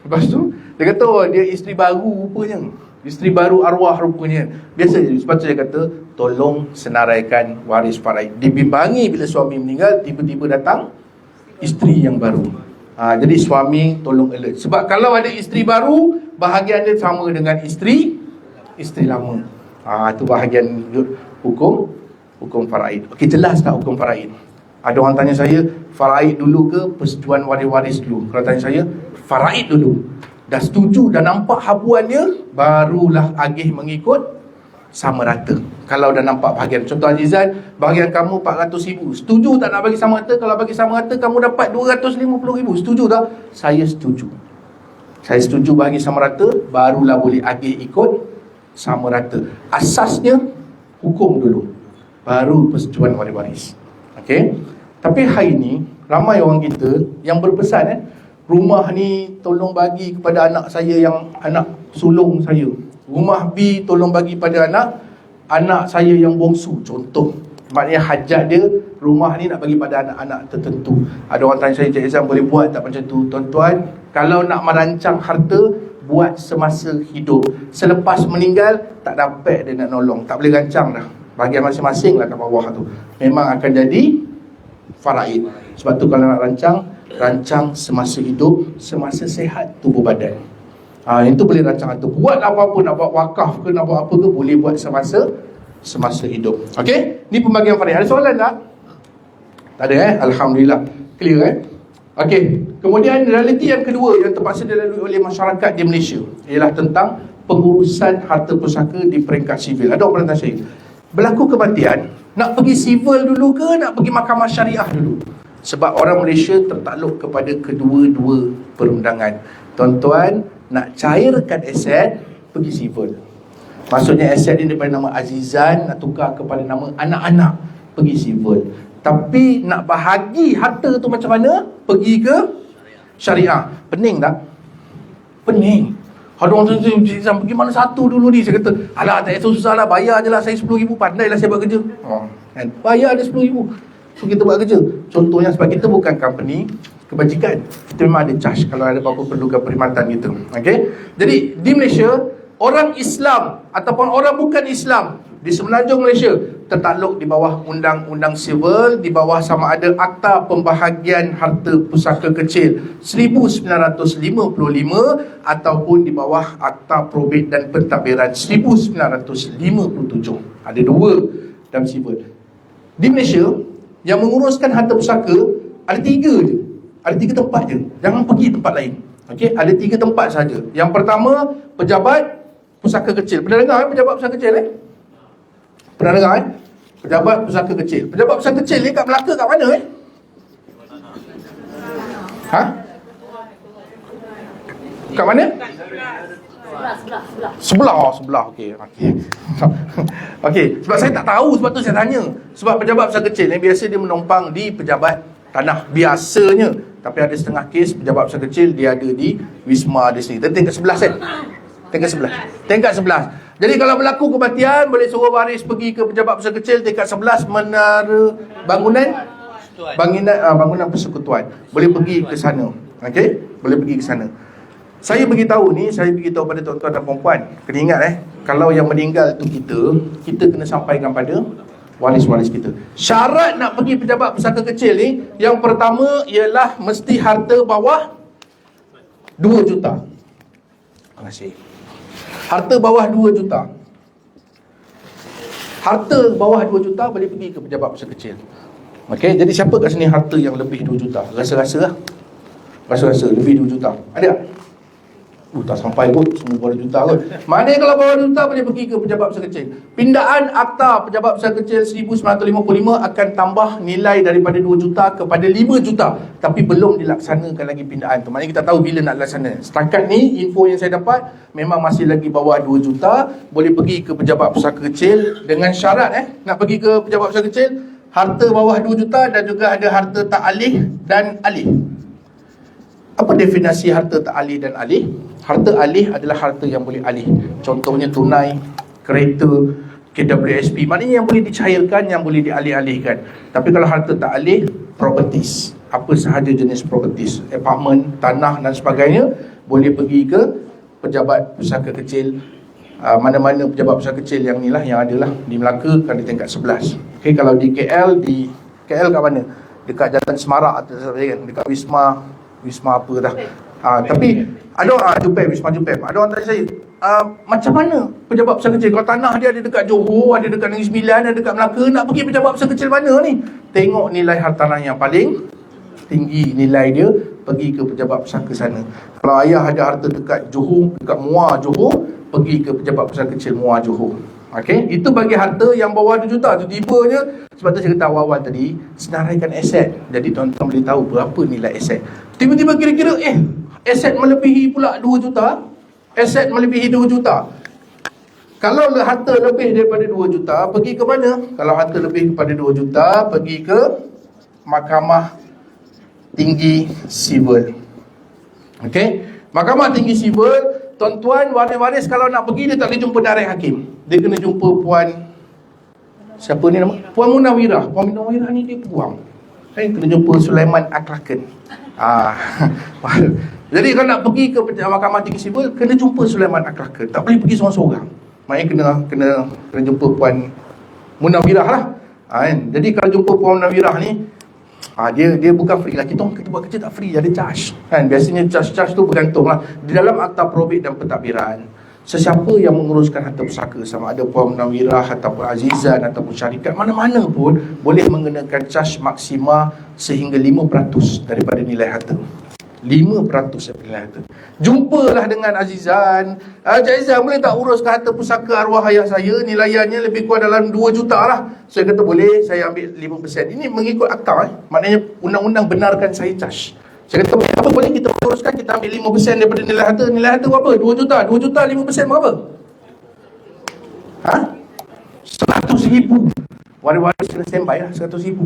Lepas tu dia kata, oh, dia isteri baru rupanya. Isteri baru arwah rupanya. Biasa je. Sebab tu dia kata, tolong senaraikan waris faraid. Dibimbangi bila suami meninggal, tiba-tiba datang isteri yang baru. Jadi suami tolong alert. Sebab kalau ada isteri baru, bahagian dia sama dengan isteri lama. Itu bahagian hukum faraid. Okey, jelas tak hukum faraid? Ada orang tanya saya, faraid dulu ke persetujuan waris-waris dulu? Kalau tanya saya, faraid dulu. dah setuju, dah nampak habuan dia, barulah agih mengikut sama rata. Kalau dah nampak bahagian, contoh Azizan, bahagian kamu 400,000, setuju tak nak bagi sama rata? Kalau bagi sama rata kamu dapat 250,000, setuju tak? Saya setuju. Saya setuju bagi sama rata, barulah boleh agih ikut sama rata. Asasnya hukum dulu, baru persetujuan waris. Okey. Tapi hari ni ramai orang kita yang berpesan, rumah ni tolong bagi kepada anak saya yang anak sulung saya. Rumah B tolong bagi pada anak saya yang bongsu. Contoh, maknanya hajat dia, rumah ni nak bagi pada anak-anak tertentu. Ada orang tanya saya, Cik Izam boleh buat tak macam tu? Tuan-tuan, kalau nak merancang harta, buat semasa hidup. Selepas meninggal, tak dapat dia nak nolong, tak boleh rancang dah. Bahagian masing-masing lah kat bawah tu, memang akan jadi faraid. Sebab tu kalau nak rancang semasa hidup, semasa sehat tubuh badan. Itu boleh rancang harta. Buat apa-apa, nak buat wakaf ke, nak buat apa ke, boleh buat semasa hidup. Okey, ni pembagian faraid. Ada soalan tak? Tak ada Alhamdulillah. Clear Okey, kemudian realiti yang kedua yang terpaksa dilalui oleh masyarakat di Malaysia ialah tentang pengurusan harta pusaka di peringkat sivil. Ada orang tanya saya, berlaku kematian, nak pergi sivil dulu ke nak pergi mahkamah syariah dulu? Sebab orang Malaysia tertakluk kepada kedua-dua perundangan. Tuan-tuan, nak cairkan aset, pergi sivil. Maksudnya aset ini daripada nama Azizan nak tukar kepada nama anak-anak, pergi sivil. Tapi nak bahagi harta tu macam mana? Pergi ke syariah. Pening tak? Pening. Ada orang tu, pergi mana satu dulu ni? Saya kata, alah tak payah susah lah, bayar je lah saya 10,000, pandailah saya buat kerja. Kan? Bayar dia 10,000, so kita buat kerja. Contohnya sebab kita bukan company kebajikan, kita memang ada charge kalau ada apa-apa perlukan perkhidmatan kita. Okay? Jadi di Malaysia, orang Islam ataupun orang bukan Islam di semenanjung Malaysia tertakluk di bawah undang-undang sivil, di bawah sama ada Akta Pembahagian Harta Pusaka Kecil 1955 ataupun di bawah Akta Probate dan Pentadbiran 1957. Ada dua dalam sivil. Di Malaysia, yang menguruskan harta pusaka ada tiga je. Ada tiga tempat je. Jangan pergi tempat lain. Okey, ada tiga tempat saja. Yang pertama, pejabat pusaka kecil. Pernah dengar pejabat pusaka kecil Pernah dengar pejabat pusaka kecil. Pejabat pusaka kecil ni kat Melaka kat mana Kat mana? Sebelah. Okey. Okey, sebab saya tak tahu, sebab tu saya tanya. Sebab pejabat pusaka kecil ni biasa dia menumpang di pejabat tanah biasanya. Tapi ada setengah kes pejabat pusaka kecil dia ada di Wisma di sini. Tingkat 11 Tingkat 11. Jadi kalau berlaku kematian, boleh suruh waris pergi ke pejabat pusaka kecil tingkat 11 Menara Bangunan Persekutuan. Boleh pergi ke sana. Okey? Boleh pergi ke sana. Saya beritahu pada tuan-tuan dan puan-puan, kena ingat kalau yang meninggal tu kita kena sampaikan pada waris-waris kita. Syarat nak pergi pejabat pusaka kecil ni, yang pertama ialah mesti harta bawah 2 juta. Terima kasih. Harta bawah 2 juta. Harta bawah 2 juta boleh pergi ke pejabat pusaka kecil. Okey, jadi siapa kat sini harta yang lebih 2 juta? Rasa-rasa lebih 2 juta. Ada tak? Tak sampai kot, semua bawah 2 juta kot. Maknanya kalau bawah 2 juta boleh pergi ke pejabat pusaka kecil. Pindaan akta pejabat pusaka kecil 1955 akan tambah nilai daripada 2 juta kepada 5 juta. Tapi belum dilaksanakan lagi pindaan tu. Maknanya kita tahu bila nak laksana. Setakat ni info yang saya dapat memang masih lagi bawah 2 juta. Boleh pergi ke pejabat pusaka kecil dengan syarat nak pergi ke pejabat pusaka kecil, harta bawah 2 juta dan juga ada harta tak alih dan alih. Apa definisi harta tak alih dan alih? Harta alih adalah harta yang boleh alih. Contohnya tunai, kereta, KWSP. Maknanya yang boleh dicairkan, yang boleh dialih-alihkan. Tapi kalau harta tak alih, properties. Apa sahaja jenis properties, apartment, tanah dan sebagainya, boleh pergi ke pejabat pusaka kecil. Mana-mana pejabat pusaka kecil yang ni lah, yang adalah di Melaka kan di tingkat 11. Okay, kalau di KL kat mana? Dekat Jalan Semarak atau dekat Wisma apa dah. Tapi ada Wisma Jupem. Ada orang tanya saya, macam mana pejabat pusaka kecil? Kalau tanah dia ada dekat Johor, ada dekat Negeri Sembilan, ada dekat Melaka, nak pergi pejabat pusaka kecil mana ni? Tengok nilai hartanah yang paling tinggi nilai dia, pergi ke pejabat pusaka sana. Kalau ayah ada harta dekat Johor, dekat Muar Johor, pergi ke pejabat pusaka kecil Muar Johor. Okey, itu bagi harta yang bawah 2 juta. Tiba-tibanya, sebab tu saya kata awal-awal tadi, senaraikan aset. Jadi tuan-tuan boleh tahu berapa nilai aset. Tiba-tiba kira-kira aset melebihi pula 2 juta. Aset melebihi 2 juta. Kalau harta lebih daripada 2 juta, pergi ke mana? Kalau harta lebih kepada 2 juta, pergi ke Mahkamah Tinggi Sivil. Okey, Mahkamah Tinggi Sivil. Tuan-tuan, waris-waris kalau nak pergi, dia tak boleh jumpa direct hakim. Dia kena jumpa Puan, siapa ni nama? Puan Munawirah. Puan Munawirah ni dia peguam. Kena jumpa Sulaiman Akraken. Jadi kalau nak pergi ke Mahkamah Tinggi Sivil, kena jumpa Sulaiman Akraken. Tak boleh pergi seorang-seorang. Maknanya kena jumpa Puan Munawirah lah. Jadi kalau jumpa Puan Munawirah ni, dia bukan free lah. Kita buat kerja tak free, ada charge kan. Biasanya charge tu bergantung lah. Di dalam akta probit dan pentadbiran, sesiapa yang menguruskan harta pusaka, sama ada Puan Munawirah ataupun Azizan ataupun syarikat mana-mana pun, boleh mengenakan charge maksima sehingga 5% daripada nilai harta. 5% daripada nilai harta. Jumpalah dengan Azizan. Cik Azizan, boleh tak uruskan harta pusaka arwah ayah saya, nilaiannya lebih kurang dalam 2 juta lah. Saya kata boleh, saya ambil 5%. Ini mengikut akta maknanya undang-undang benarkan saya charge. Saya kata apa boleh kita uruskan, kita ambil 5% daripada nilai harta. Nilai harta berapa? 2 juta. 2 juta 5% berapa? 100,000. Waris-waris kena standby lah 100,000.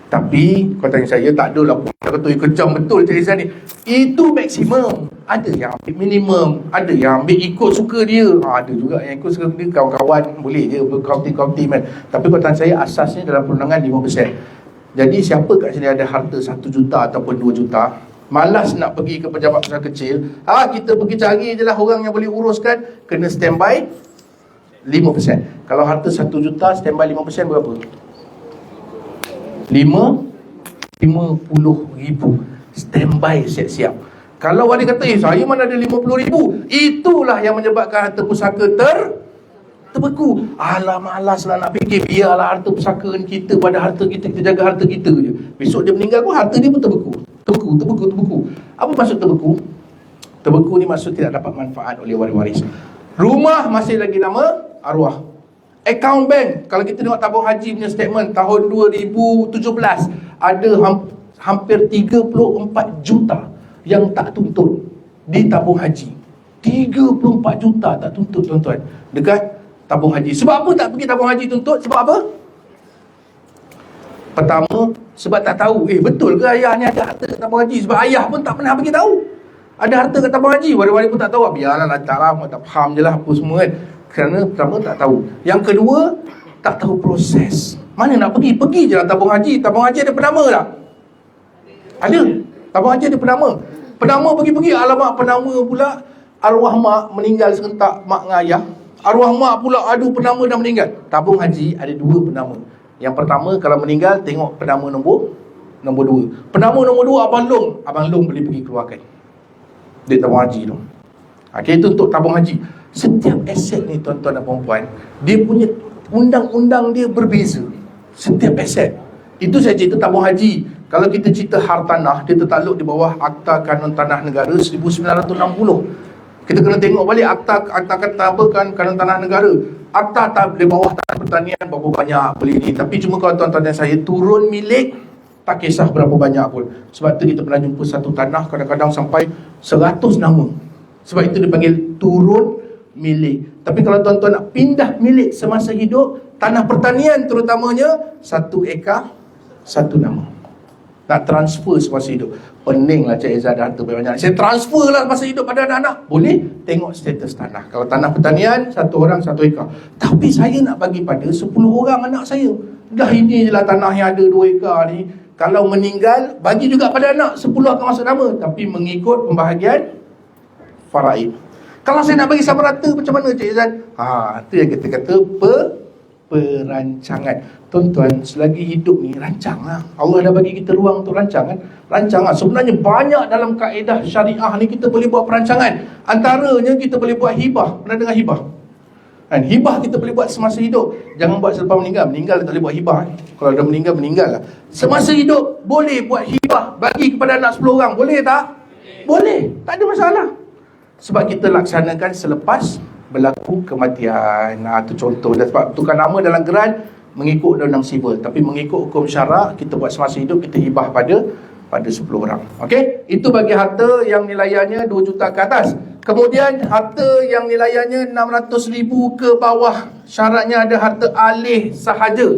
Tapi kau tanya saya, tak adalah pun kata kejam betul Cik Izan ni. Itu maksimum. Ada yang ambil minimum, ada yang ambil ikut suka dia. Ada juga yang ikut suka dia, kawan-kawan boleh je berkaunting-kaunting kan. Tapi kau tanya saya, asasnya dalam perundangan 5%. Jadi siapa kat sini ada harta 1 juta ataupun 2 juta, malas nak pergi ke pejabat pusaka kecil, kita pergi cari je lah orang yang boleh uruskan, kena standby 5%. Kalau harta 1 juta, standby 5% berapa? 50,000. Standby siap-siap. Kalau ada kata, saya mana ada 50,000, itulah yang menyebabkan harta pusaka terbeku. Alah, malaslah nak fikir, biarlah harta pusaka kita pada harta kita, kita jaga harta kita je. Besok dia meninggal pun harta dia pun terbeku. Apa maksud terbeku? Terbeku ni maksud tidak dapat manfaat oleh waris-waris. Rumah masih lagi nama arwah. Account bank, kalau kita tengok tabung haji punya statement tahun 2017, ada hampir 34 juta yang tak tuntut di tabung haji. 34 juta tak tuntut tuan-tuan dekat tabung haji. Sebab apa tak pergi tabung haji tuntut? Sebab apa? Pertama, sebab tak tahu betul ke ayah ni ada harta kat tabung haji. Sebab ayah pun tak pernah bagi tahu ada harta kat tabung haji. Waris-waris pun tak tahu. Biarlah lancarlah, tak faham je lah apa semua kan. Kerana pertama tak tahu. Yang kedua, tak tahu proses. Mana nak pergi? Pergi je lah tabung haji. Tabung haji ada penama tak? Ada. Tabung haji ada penama. Penama pergi-pergi, alamak penama pula arwah mak meninggal serentak, mak dengan ayah. Arwah mak pula aduh penama dah meninggal. Tabung haji ada 2 penama. Yang pertama, kalau meninggal tengok penama nombor 2. Penama nombor 2 Abang Long boleh pergi keluarkan duit tabung haji tu. Okey, itu untuk tabung haji. Setiap aset ni tuan-tuan dan puan-puan, dia punya undang-undang dia berbeza. Setiap aset. Itu saya cerita tabung haji. Kalau kita cerita hartanah, dia tertakluk di bawah Akta Kanun Tanah Negara 1960. Kita kena tengok balik akta kata apa kan, Kanun Tanah Negara. Akta di bawah tanah pertanian berapa banyak boleh ni. Tapi cuma kalau tuan-tuan dan saya turun milik, tak kisah berapa banyak pun. Sebab tu kita pernah jumpa satu tanah kadang-kadang sampai 100 nama. Sebab itu dipanggil turun milik. Tapi kalau tuan-tuan nak pindah milik semasa hidup, tanah pertanian terutamanya, 1 ekar 1 nama. Nak transfer semasa hidup, peninglah Cik Izzah ada harta banyak, saya transfer lah masa hidup pada anak-anak. Boleh, tengok status tanah. Kalau tanah pertanian, 1 orang 1 ekar. Tapi saya nak bagi pada 10 orang anak saya. Dah ini je lah tanah yang ada 2 ekar ni. Kalau meninggal, bagi juga pada anak, 10 akan masuk nama. Tapi mengikut pembahagian faraid. Kalau saya nak bagi sama rata, macam mana Cik Izzan? Itu yang kita kata perancangan. Tuan-tuan, selagi hidup ni rancanglah. Allah dah bagi kita ruang untuk rancangan. Rancanglah. Sebenarnya banyak dalam kaedah syariah ni kita boleh buat perancangan. Antaranya kita boleh buat hibah. Pernah dengar hibah? Kan hibah kita boleh buat semasa hidup. Jangan buat selepas meninggal. Meninggal tak boleh buat hibah. Kalau dah meninggal, meninggal lah. Semasa hidup boleh buat hibah bagi kepada anak 10 orang. Boleh tak? Boleh. Tak ada masalah. Sebab kita laksanakan selepas berlaku kematian. Itu contoh. Dan sebab tukar nama dalam geran mengikut undang-undang sivil. Tapi mengikut hukum syarak, kita buat semasa hidup, kita hibah pada 10 orang. Okey? Itu bagi harta yang nilaiannya 2 juta ke atas. Kemudian harta yang nilaiannya 600,000 ke bawah, syaratnya ada harta alih sahaja.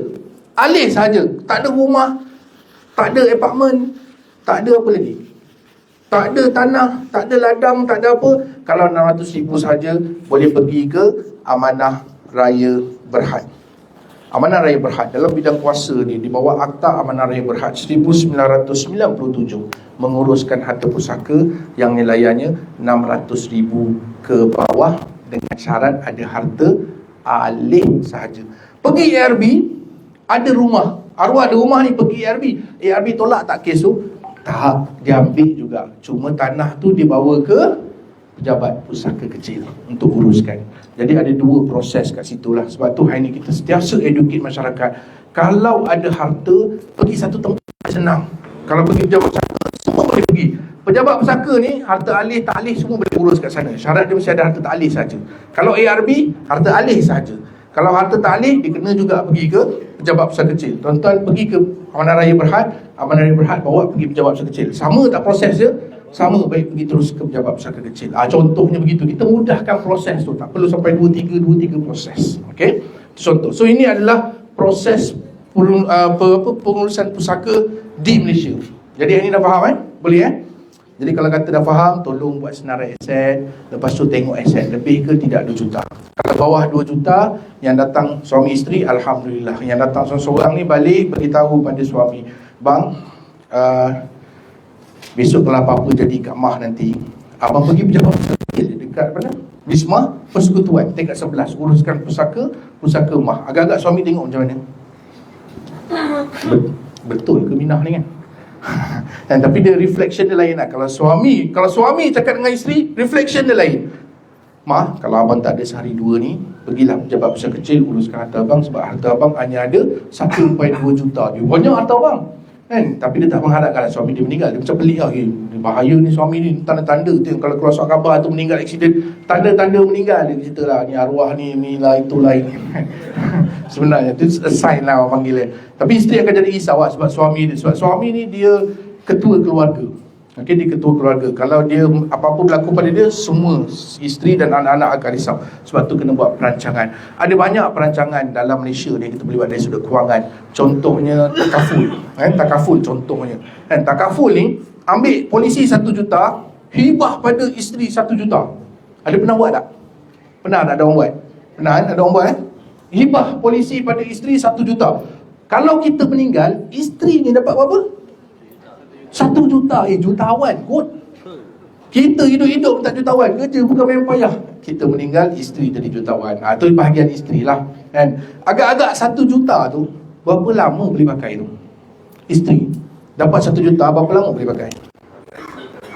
Alih sahaja. Tak ada rumah, tak ada apartmen, tak ada apa lagi, tak ada tanah, tak ada ladang, tak ada apa. Kalau 600,000 sahaja, boleh pergi ke Amanah Raya Berhad. Amanah Raya Berhad dalam bidang kuasa ni, di bawah Akta Amanah Raya Berhad 1997, menguruskan harta pusaka yang nilaiannya 600,000 ke bawah dengan syarat ada harta alih sahaja. Pergi ARB, ada rumah, arwah ada rumah ni, pergi ARB. ARB tolak tak kes tu? Tak, dia ambil juga. Cuma tanah tu dibawa ke pejabat pusaka kecil untuk uruskan. Jadi ada 2 proses kat situ lah. Sebab tu hari ni kita sentiasa educate masyarakat. Kalau ada harta, pergi satu tempat senang. Kalau pergi pejabat pusaka, semua boleh pergi. Pejabat pusaka ni, harta alih, tak alih, semua boleh urus kat sana. Syarat dia mesti ada harta tak alih saja. Kalau ARB, harta alih saja. Kalau harta tak alih, dia kena juga pergi ke pejabat pusaka kecil. Tuan-tuan pergi ke Amanah Raya Berhad, Amanah Raya Berhad bawa pergi pejabat pusaka kecil. Sama tak proses dia? Sama, baik pergi terus ke pejabat pusaka kecil. Contohnya begitu. Kita mudahkan proses tu. Tak perlu sampai 2-3 proses. Okey? Itu contoh. So ini adalah proses pengurusan pusaka di Malaysia. Jadi yang ini dah faham Boleh Jadi kalau kata dah faham, tolong buat senarai aset. Lepas tu tengok aset lebih ke tidak 2 juta. Kalau bawah 2 juta, yang datang suami isteri, Alhamdulillah. Yang datang seorang-seorang ni balik beritahu pada suami, bang, besok kalau apa-apa jadi kat Mah nanti, abang pergi pejabat pusaka kecil dekat mana? Wisma Persekutuan, tingkat 11, uruskan pusaka Mah. Agak-agak suami tengok macam mana? Betul ke Minah ni kan? Dan tapi dia reflection dia lain lah. Kalau suami cakap dengan isteri, reflection dia lain. Mah, kalau abang tak ada sehari 2 ni, pergilah pejabat pusaka kecil, uruskan harta abang. Sebab harta abang hanya ada 1.2 juta. Dia banyak harta abang kan? Tapi dia tak mengharapkan suami dia meninggal. Dia macam pelik lah, bahaya ni suami ni, tanda-tanda tu kalau keluar surat khabar tu meninggal aksiden, tanda-tanda meninggal. Dia cerita lah, ni arwah ni lah, itulah ini. Sebenarnya itu a sign lah orang panggil dia. Tapi isteri akan jadi risau lah, sebab suami ni dia ketua keluarga. Okey, dia ketua keluarga. Kalau dia apa-apa berlaku pada dia, semua isteri dan anak-anak akan risau. Sebab tu kena buat perancangan. Ada banyak perancangan dalam Malaysia ni kita boleh buat dari sudut kewangan. Contohnya takaful. Takaful contohnya. Takaful ni ambil polisi 1 juta, hibah pada isteri 1 juta. Ada pernah buat tak? Pernah tak ada orang buat? Pernah ada orang buat hibah polisi pada isteri 1 juta. Kalau kita meninggal, isteri ni dapat berapa? 1 juta. Jutawan kot. Kita hidup-hidup tak jutawan. Kerja bukan main payah. Kita meninggal, isteri jadi jutawan. Itu bahagian isteri lah kan. Agak-agak 1 juta tu, berapa lama boleh pakai tu? Isteri dapat 1 juta, berapa lama boleh pakai?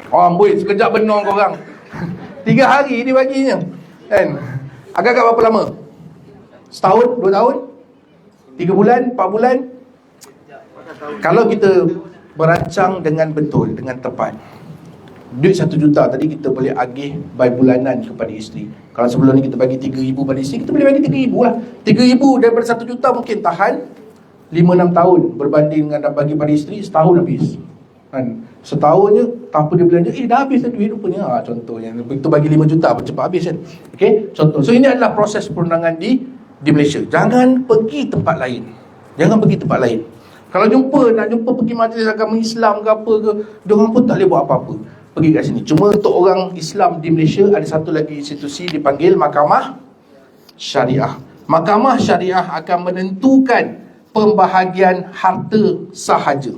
Amboi, sekejap benar korang. 3 hari dia baginya kan. Agak-agak berapa lama? Setahun? 2 tahun? 3 bulan? 4 bulan? Kalau kita merancang dengan betul, dengan tepat, duit 1 juta tadi kita boleh agih by bulanan kepada isteri. Kalau sebelum ni kita bagi 3,000 pada isteri, kita boleh bagi 3,000 lah. 3,000 daripada 1 juta mungkin tahan 5-6 tahun, berbanding dengan nak bagi pada isteri setahun habis kan. Setahun je tanpa dia belanja, dah habis dah duit rupanya. Contohnya itu bagi 5 juta pun cepat habis kan. Okey, contoh. So ini adalah proses perundangan di Malaysia. Jangan pergi tempat lain. Kalau nak jumpa pergi majlis agama Islam ke apa ke, diorang pun tak boleh buat apa-apa. Pergi kat sini. Cuma untuk orang Islam di Malaysia, ada satu lagi institusi dipanggil Mahkamah Syariah. Mahkamah Syariah akan menentukan pembahagian harta sahaja.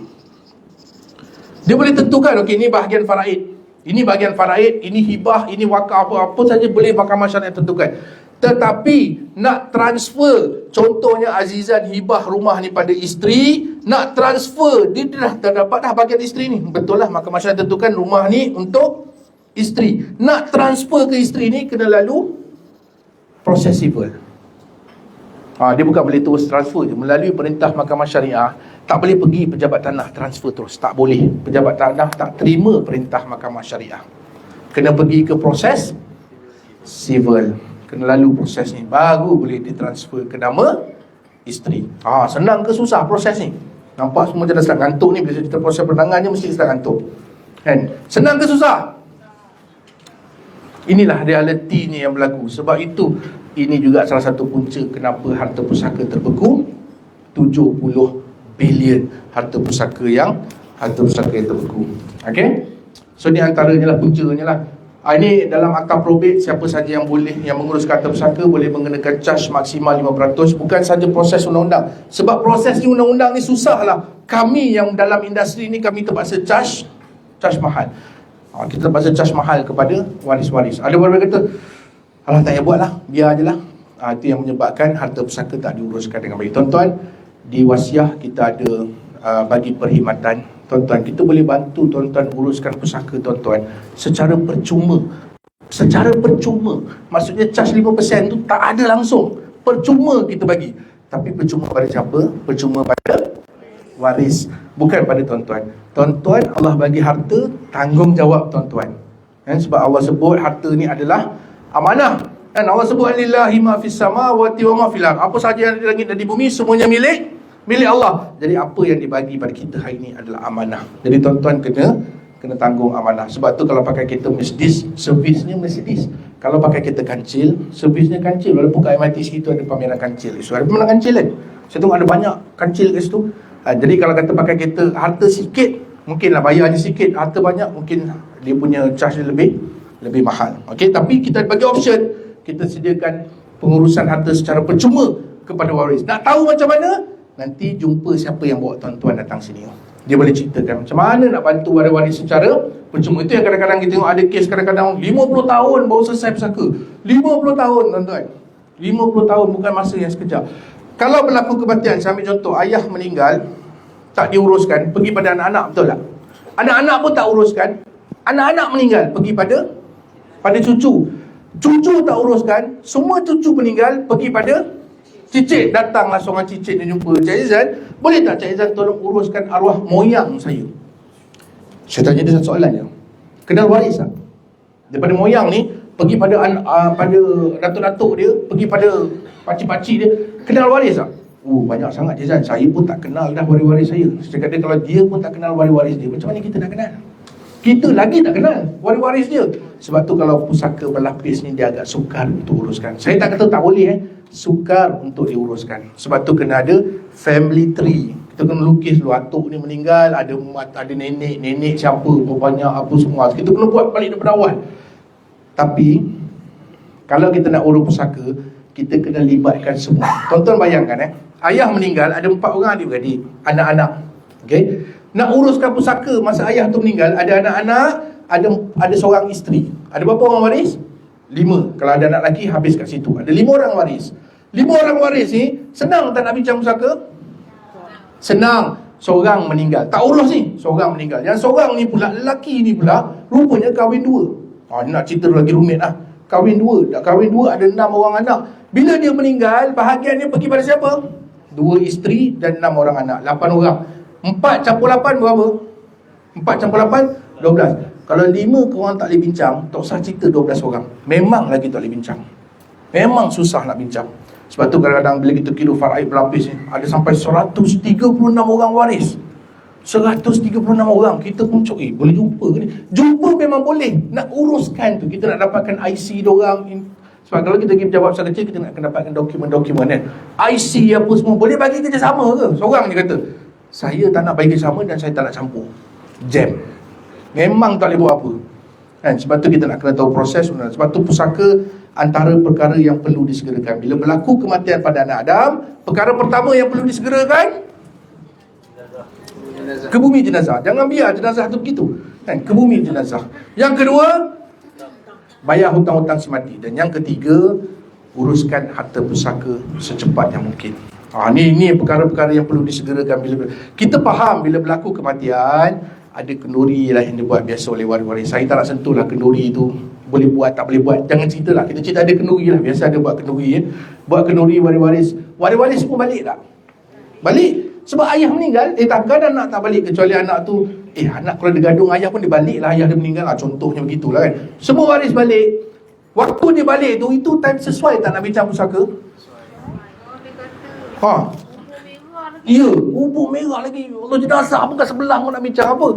Dia boleh tentukan, okey, ini bahagian faraid, ini bahagian faraid, ini hibah, ini wakaf, apa saja boleh Mahkamah Syariah tentukan. Tetapi nak transfer, contohnya Azizan hibah rumah ni pada isteri, nak transfer, dia dah dapat dah bahagian isteri ni. Betul lah, Mahkamah Syariah tentukan rumah ni untuk isteri. Nak transfer ke isteri ni kena lalu proses civil. Dia bukan boleh terus transfer je. Melalui perintah mahkamah syariah, tak boleh pergi pejabat tanah transfer terus. Tak boleh. Pejabat tanah tak terima perintah mahkamah syariah. Kena pergi ke proses civil. Kena lalu proses ni, baru boleh ditransfer ke nama isteri. Senang ke susah proses ni? Nampak semua macam dah start ngantuk ni. Bila kita proses perundangan je mesti start ngantuk, kan? Senang ke susah? Inilah realitinya yang berlaku. Sebab itu, ini juga salah satu punca kenapa harta pusaka terbeku. 70 bilion harta pusaka yang terbeku. Okay? So ni antaranya lah, puncanya lah. Ini dalam akta probate, siapa saja yang menguruskan harta pusaka boleh mengenakan charge maksimal 5%. Bukan saja proses undang-undang. Sebab proses ni undang-undang ni susah lah. Kami yang dalam industri ni, kami terpaksa charge mahal. Kita terpaksa charge mahal kepada waris-waris. Ada beberapa kata, alah tak payah buat lah, biar je lah. Itu yang menyebabkan harta pusaka tak diuruskan dengan baik. Tuan-tuan, di wasiah kita ada bagi perkhidmatan. Tuan-tuan, kita boleh bantu tuan-tuan uruskan pusaka tuan-tuan secara percuma. Secara percuma. Maksudnya charge 5% tu tak ada langsung. Percuma kita bagi. Tapi percuma pada siapa? Percuma pada waris, bukan pada tuan-tuan. Tuan-tuan, Allah bagi harta, tanggungjawab tuan-tuan. Sebab Allah sebut harta ni adalah amanah. Dan Allah sebut lillahi ma fis samawati wa ma fil ardh. Apa sahaja yang di langit dan di bumi semuanya milik Allah. Jadi apa yang dibagi pada kita hari ini adalah amanah. Jadi tuan-tuan kena tanggung amanah. Sebab tu kalau pakai kereta Mercedes, servisnya Mercedes. Kalau pakai kereta kancil, servisnya kancil. Walaupun kat MIT situ ada pameran kancil. So ada pameran kancil kan? Saya tengok ada banyak kancil kat situ. Jadi kalau kata pakai kereta harta sikit, mungkinlah bayarnya sikit. Harta banyak, mungkin dia punya charge lebih mahal. Okey, tapi kita bagi option, kita sediakan pengurusan harta secara percuma kepada waris. Nak tahu macam mana? Nanti jumpa siapa yang bawa tuan-tuan datang sini. Dia boleh ceritakan macam mana nak bantu waris-waris secara percuma. Itu yang kadang-kadang kita tengok ada kes kadang-kadang 50 tahun baru selesai pusaka. 50 tahun tuan-tuan. 50 tahun bukan masa yang sekejap. Kalau berlaku kematian, saya ambil contoh, ayah meninggal, tak diuruskan, pergi pada anak-anak, betul tak? Anak-anak pun tak uruskan. Anak-anak meninggal, pergi pada cucu. Cucu tak uruskan, semua cucu meninggal, pergi pada cicit. Datanglah seorang cicit dia jumpa Cik Izan, boleh tak Cik Izan tolong uruskan arwah moyang saya? Saya tanya dia satu soalan je, kenal waris tak? Daripada moyang ni pergi pada pada datuk-datuk dia, pergi pada pakcik-pakcik dia, kenal waris tak? Banyak sangat Cik Izan, saya pun tak kenal dah waris-waris saya. Saya kata kalau dia pun tak kenal waris-waris dia, macam mana kita nak kenal? Kita lagi tak kenal waris-waris dia. Sebab tu kalau pusaka berlapis ni dia agak sukar untuk uruskan. Saya tak kata tak boleh sukar untuk diuruskan. Sebab tu kena ada family tree. Kita kena lukis dulu, atuk ni meninggal, ada nenek siapa, banyak apa semua. Kita kena buat balik daripada awal. Tapi kalau kita nak urus pusaka, kita kena libatkan semua. Tuan-tuan bayangkan ayah meninggal, ada 4 orang adik-beradik, anak-anak. Okey. Nak uruskan pusaka masa ayah tu meninggal, ada anak-anak, ada seorang isteri. Ada berapa orang waris? 5. Kalau ada anak lelaki, habis kat situ. Ada 5 orang waris. 5 orang waris ni, senang tak nak bincang pusaka? Senang. Seorang meninggal, tak urus ni, seorang meninggal. Yang seorang ni pula, lelaki ni pula, rupanya kahwin 2. Nak cerita lagi rumit lah. Kahwin 2. Dah kahwin 2, ada 6 orang anak. Bila dia meninggal, bahagian dia pergi pada siapa? 2 isteri dan 6 orang anak, 8 orang. 4 campur 8 berapa? 4 campur 8, 12. Kalau 5 korang tak boleh bincang, tak usah cerita 12 orang. Memang lagi tak boleh bincang. Memang susah nak bincang. Sebab tu kadang-kadang bila kita kira faraid berlapis ni, ada sampai 136 orang waris. 136 orang. Kita pun cok, boleh jumpa ke ni? Jumpa memang boleh. Nak uruskan tu, kita nak dapatkan IC diorang. Sebab kalau kita pergi pejabat besar kecil, kita nak dapatkan dokumen-dokumen kan. IC apa semua, boleh bagi kerjasama ke? Seorang dia kata, saya tak nak bagi kerjasama dan saya tak nak campur. Jam. Memang tak boleh buat apa kan? Sebab tu kita nak kena tahu proses. Sebab tu pusaka antara perkara yang perlu disegerakan. Bila berlaku kematian pada anak Adam, perkara pertama yang perlu disegerakan, ke bumi jenazah. Jangan biar jenazah tu begitu kan? Ke bumi jenazah. Yang kedua, bayar hutang-hutang si mati. Dan yang ketiga, uruskan harta pusaka secepat yang mungkin. Ni perkara-perkara yang perlu disegerakan. Bila kita faham bila berlaku kematian, ada kenduri lah yang dibuat biasa oleh waris-waris. Saya tak nak sentuh lah kenduri tu, boleh buat tak boleh buat, jangan cerita lah. Kita cerita ada kenduri lah, biasa ada buat kenduri Buat kenduri waris-waris Waris-waris semua balik tak? Balik. Sebab ayah meninggal, takkan anak tak balik, kecuali anak tu anak kalau dia gaduh ayah pun dia balik lah, ayah dia meninggal lah, contohnya begitulah kan. Semua waris balik. Waktu dia balik tu, itu time sesuai tak nak bincang pusaka? Ya, bubuk merah lagi. Allah, jenazah pun kat sebelah pun nak bincang apa?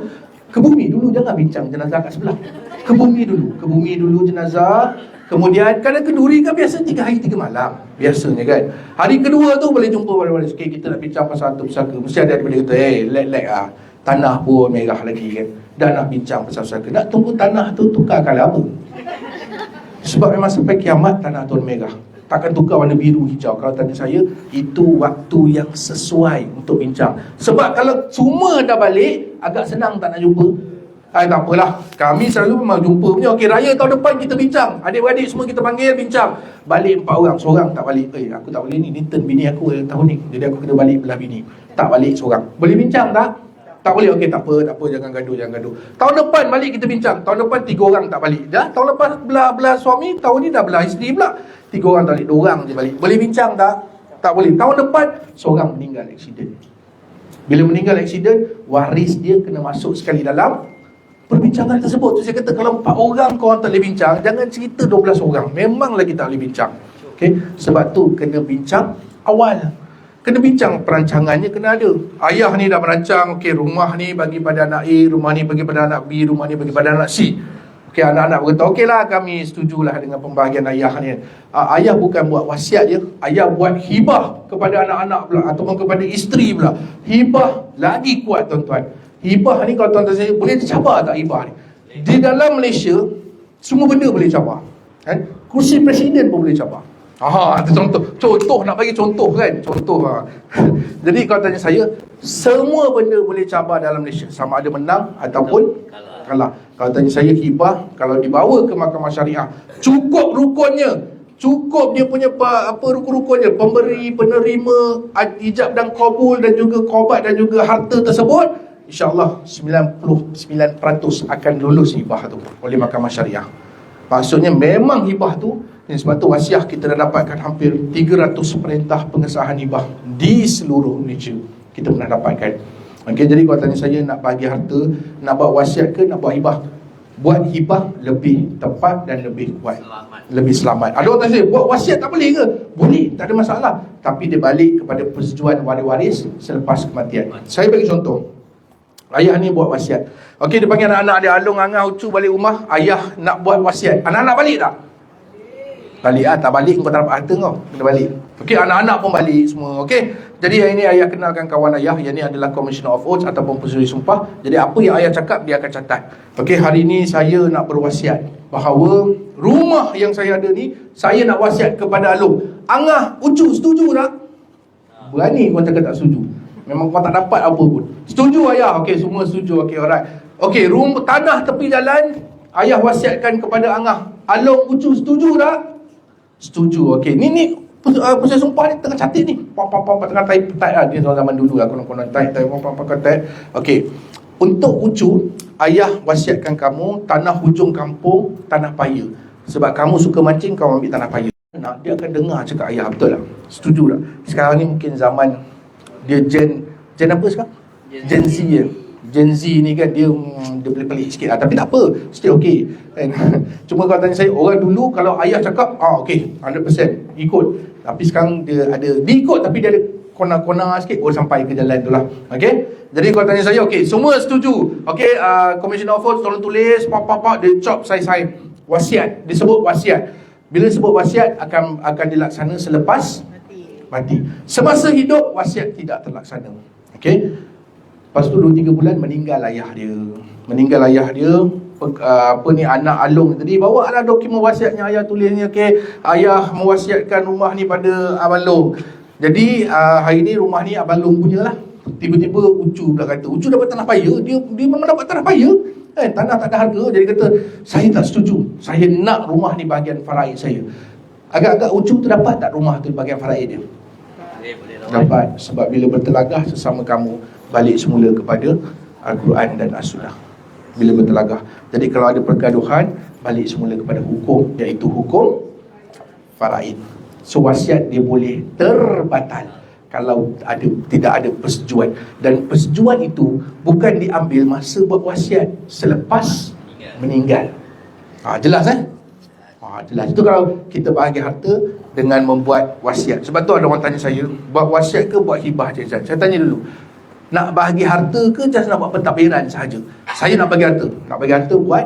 Ke bumi dulu, jangan bincang jenazah kat sebelah. Ke bumi dulu jenazah. Kemudian kadang kenduri kan biasa 3 hari 3 malam biasanya kan. Hari kedua tu boleh jumpa waris-waris. Okay, kita nak bincang pasal tu pusaka. Mesti ada daripada kata, lek lah, tanah pun merah lagi kan. Dah nak bincang pasal pusaka. Nak tunggu tanah tu tukar colour apa? Sebab memang sampai kiamat tanah tu merah, takkan tukar warna biru hijau. Kalau tanya saya, itu waktu yang sesuai untuk bincang. Sebab kalau semua dah balik, agak senang tak nak jumpa. Tak apalah, kami selalu memang jumpa punya. Okey, raya tahun depan kita bincang, adik-beradik semua kita panggil bincang. Balik 4 orang, seorang tak balik. Aku tak boleh ni turn bini aku tahun ni, jadi aku kena balik belah bini. Tak balik seorang. Boleh bincang tak? Tak boleh. Okey, tak apa, jangan gaduh. Tahun depan balik kita bincang. Tahun depan 3 orang tak balik. Dah tahun lepas belah suami, tahun ni dah belah isteri pula. 3 orang tak balik, 2 orang je balik. Boleh bincang tak? Tak boleh. Tahun depan seorang meninggal aksiden. Bila meninggal aksiden, waris dia kena masuk sekali dalam perbincangan tersebut. So, saya kata kalau 4 orang korang tak boleh bincang, jangan cerita 12 orang. Memang lagi tak boleh bincang. Okey, sebab tu kena bincang awal. Kena bincang perancangannya, kena ada. Ayah ni dah merancang, okey, rumah ni bagi pada anak A, rumah ni bagi pada anak B, rumah ni bagi pada anak C. Okey, anak-anak berkata, okeylah, kami setujulah dengan pembahagian ayah ni. Ayah bukan buat wasiat je, ayah buat hibah kepada anak-anak pula, ataupun kepada isteri pula. Hibah lagi kuat, tuan-tuan. Hibah ni kalau tuan-tuan saya, boleh dicabar tak hibah ni? Di dalam Malaysia, semua benda boleh cabar. Kursi presiden pun boleh cabar. Itu contoh nak bagi contoh kan. Jadi kalau tanya saya, semua benda boleh cabar dalam Malaysia, sama ada menang ataupun kalah. Kalau tanya saya, hibah kalau dibawa ke mahkamah syariah, cukup rukunnya, cukup dia punya rukun-rukunnya, pemberi, penerima, ijab dan kabul, dan juga korban dan juga harta tersebut, InsyaAllah 99% akan lulus hibah tu oleh mahkamah syariah. Maksudnya memang hibah tu, sebab tu wasiah kita dah dapatkan hampir 300 perintah pengesahan hibah di seluruh Malaysia. Kita pernah dapatkan. Okey, jadi kalau tanya saya, nak bagi harta, nak buat wasiat ke nak buat hibah? Buat hibah lebih tepat dan lebih kuat, lebih selamat. Ada orang tanya saya, buat wasiat tak boleh ke? Boleh, tak ada masalah. Tapi dia balik kepada persetujuan waris-waris selepas kematian. Saya bagi contoh. Ayah ni buat wasiat. Okey, dia panggil anak-anak dia, Alung, Angah, Ucu balik rumah. Ayah nak buat wasiat. Anak-anak balik tak? Balik lah. Tak balik kau tak dapat harta kau. Kena balik. Okey, anak-anak pun balik semua. Okey. Jadi hari ni ayah kenalkan kawan ayah. Yang ni adalah Commissioner of Oaths ataupun Persuri Sumpah. Jadi apa yang ayah cakap, dia akan catat. Okey, hari ni saya nak berwasiat bahawa rumah yang saya ada ni, saya nak wasiat kepada Alung. Angah, Ucu, setuju tak? Berani kau cakap tak setuju. Memang kau tak dapat apa pun. Setuju ayah? Okey, semua setuju. Okey, alright. Okey, tanah tepi jalan, ayah wasiatkan kepada Angah. Alung, Ucu, setuju tak? Setuju. Okey, ni Persuri Sumpah ni tengah catat ni. Tengah type lah. Dia zaman dulu lah, konon-konon type. Okey, untuk Ucu, ayah wasiatkan kamu tanah hujung kampung, tanah paya. Sebab kamu suka mancing, kau ambil tanah paya. Dia akan dengar cakap ayah, betul lah. Setuju tak? Sekarang ni mungkin zaman dia Gen apa sekarang? Gen Z ya. Gen Z ni kan dia pelik-pelik sikit lah. Tapi tak apa, still okay kan? Cuma kalau tanya saya, orang dulu kalau ayah cakap okay, 100% ikut. Tapi sekarang dia ikut, tapi dia ada kona-kona sikit, sampai ke jalan tu lah. Okay. Jadi kalau tanya saya, okay, semua setuju. Okay, Commissioner of Oaths tolong tulis, dia chop saya wasiat, disebut wasiat. Bila sebut wasiat akan dilaksana selepas mati. Semasa hidup wasiat tidak terlaksana. Okey. Lepas tu 2-3 bulan meninggal ayah dia. Anak Alung tadi bawalah dokumen wasiatnya, ayah tulisnya, okey, ayah mewasiatkan rumah ni pada Abang Long. Jadi hari ni rumah ni Abang Long punyalah. Tiba-tiba Ucu pula kata, Ucu dapat tanah paya. Dia memang dapat tanah paya. Tanah tak ada harga. Jadi kata, saya tak setuju. Saya nak rumah ni bahagian faraid saya. Agak-agak Ucu tu dapat tak rumah tu bahagian faraid dia? Dapat. Sebab bila bertelagah sesama kamu, balik semula kepada Al-Quran dan As-Sunnah. Bila bertelagah. Jadi kalau ada pergaduhan, balik semula kepada hukum, iaitu hukum faraid. So wasiat dia boleh terbatal kalau tidak ada persetujuan. Dan persetujuan itu bukan diambil masa buat wasiat, selepas meninggal. Jelas jelas. Itu kalau kita bahagi harta dengan membuat wasiat. Sebab tu ada orang tanya saya, buat wasiat ke buat hibah je? Saya tanya dulu, nak bahagi harta ke just nak buat pentadbiran sahaja? Saya nak bagi harta. Nak bagi harta buat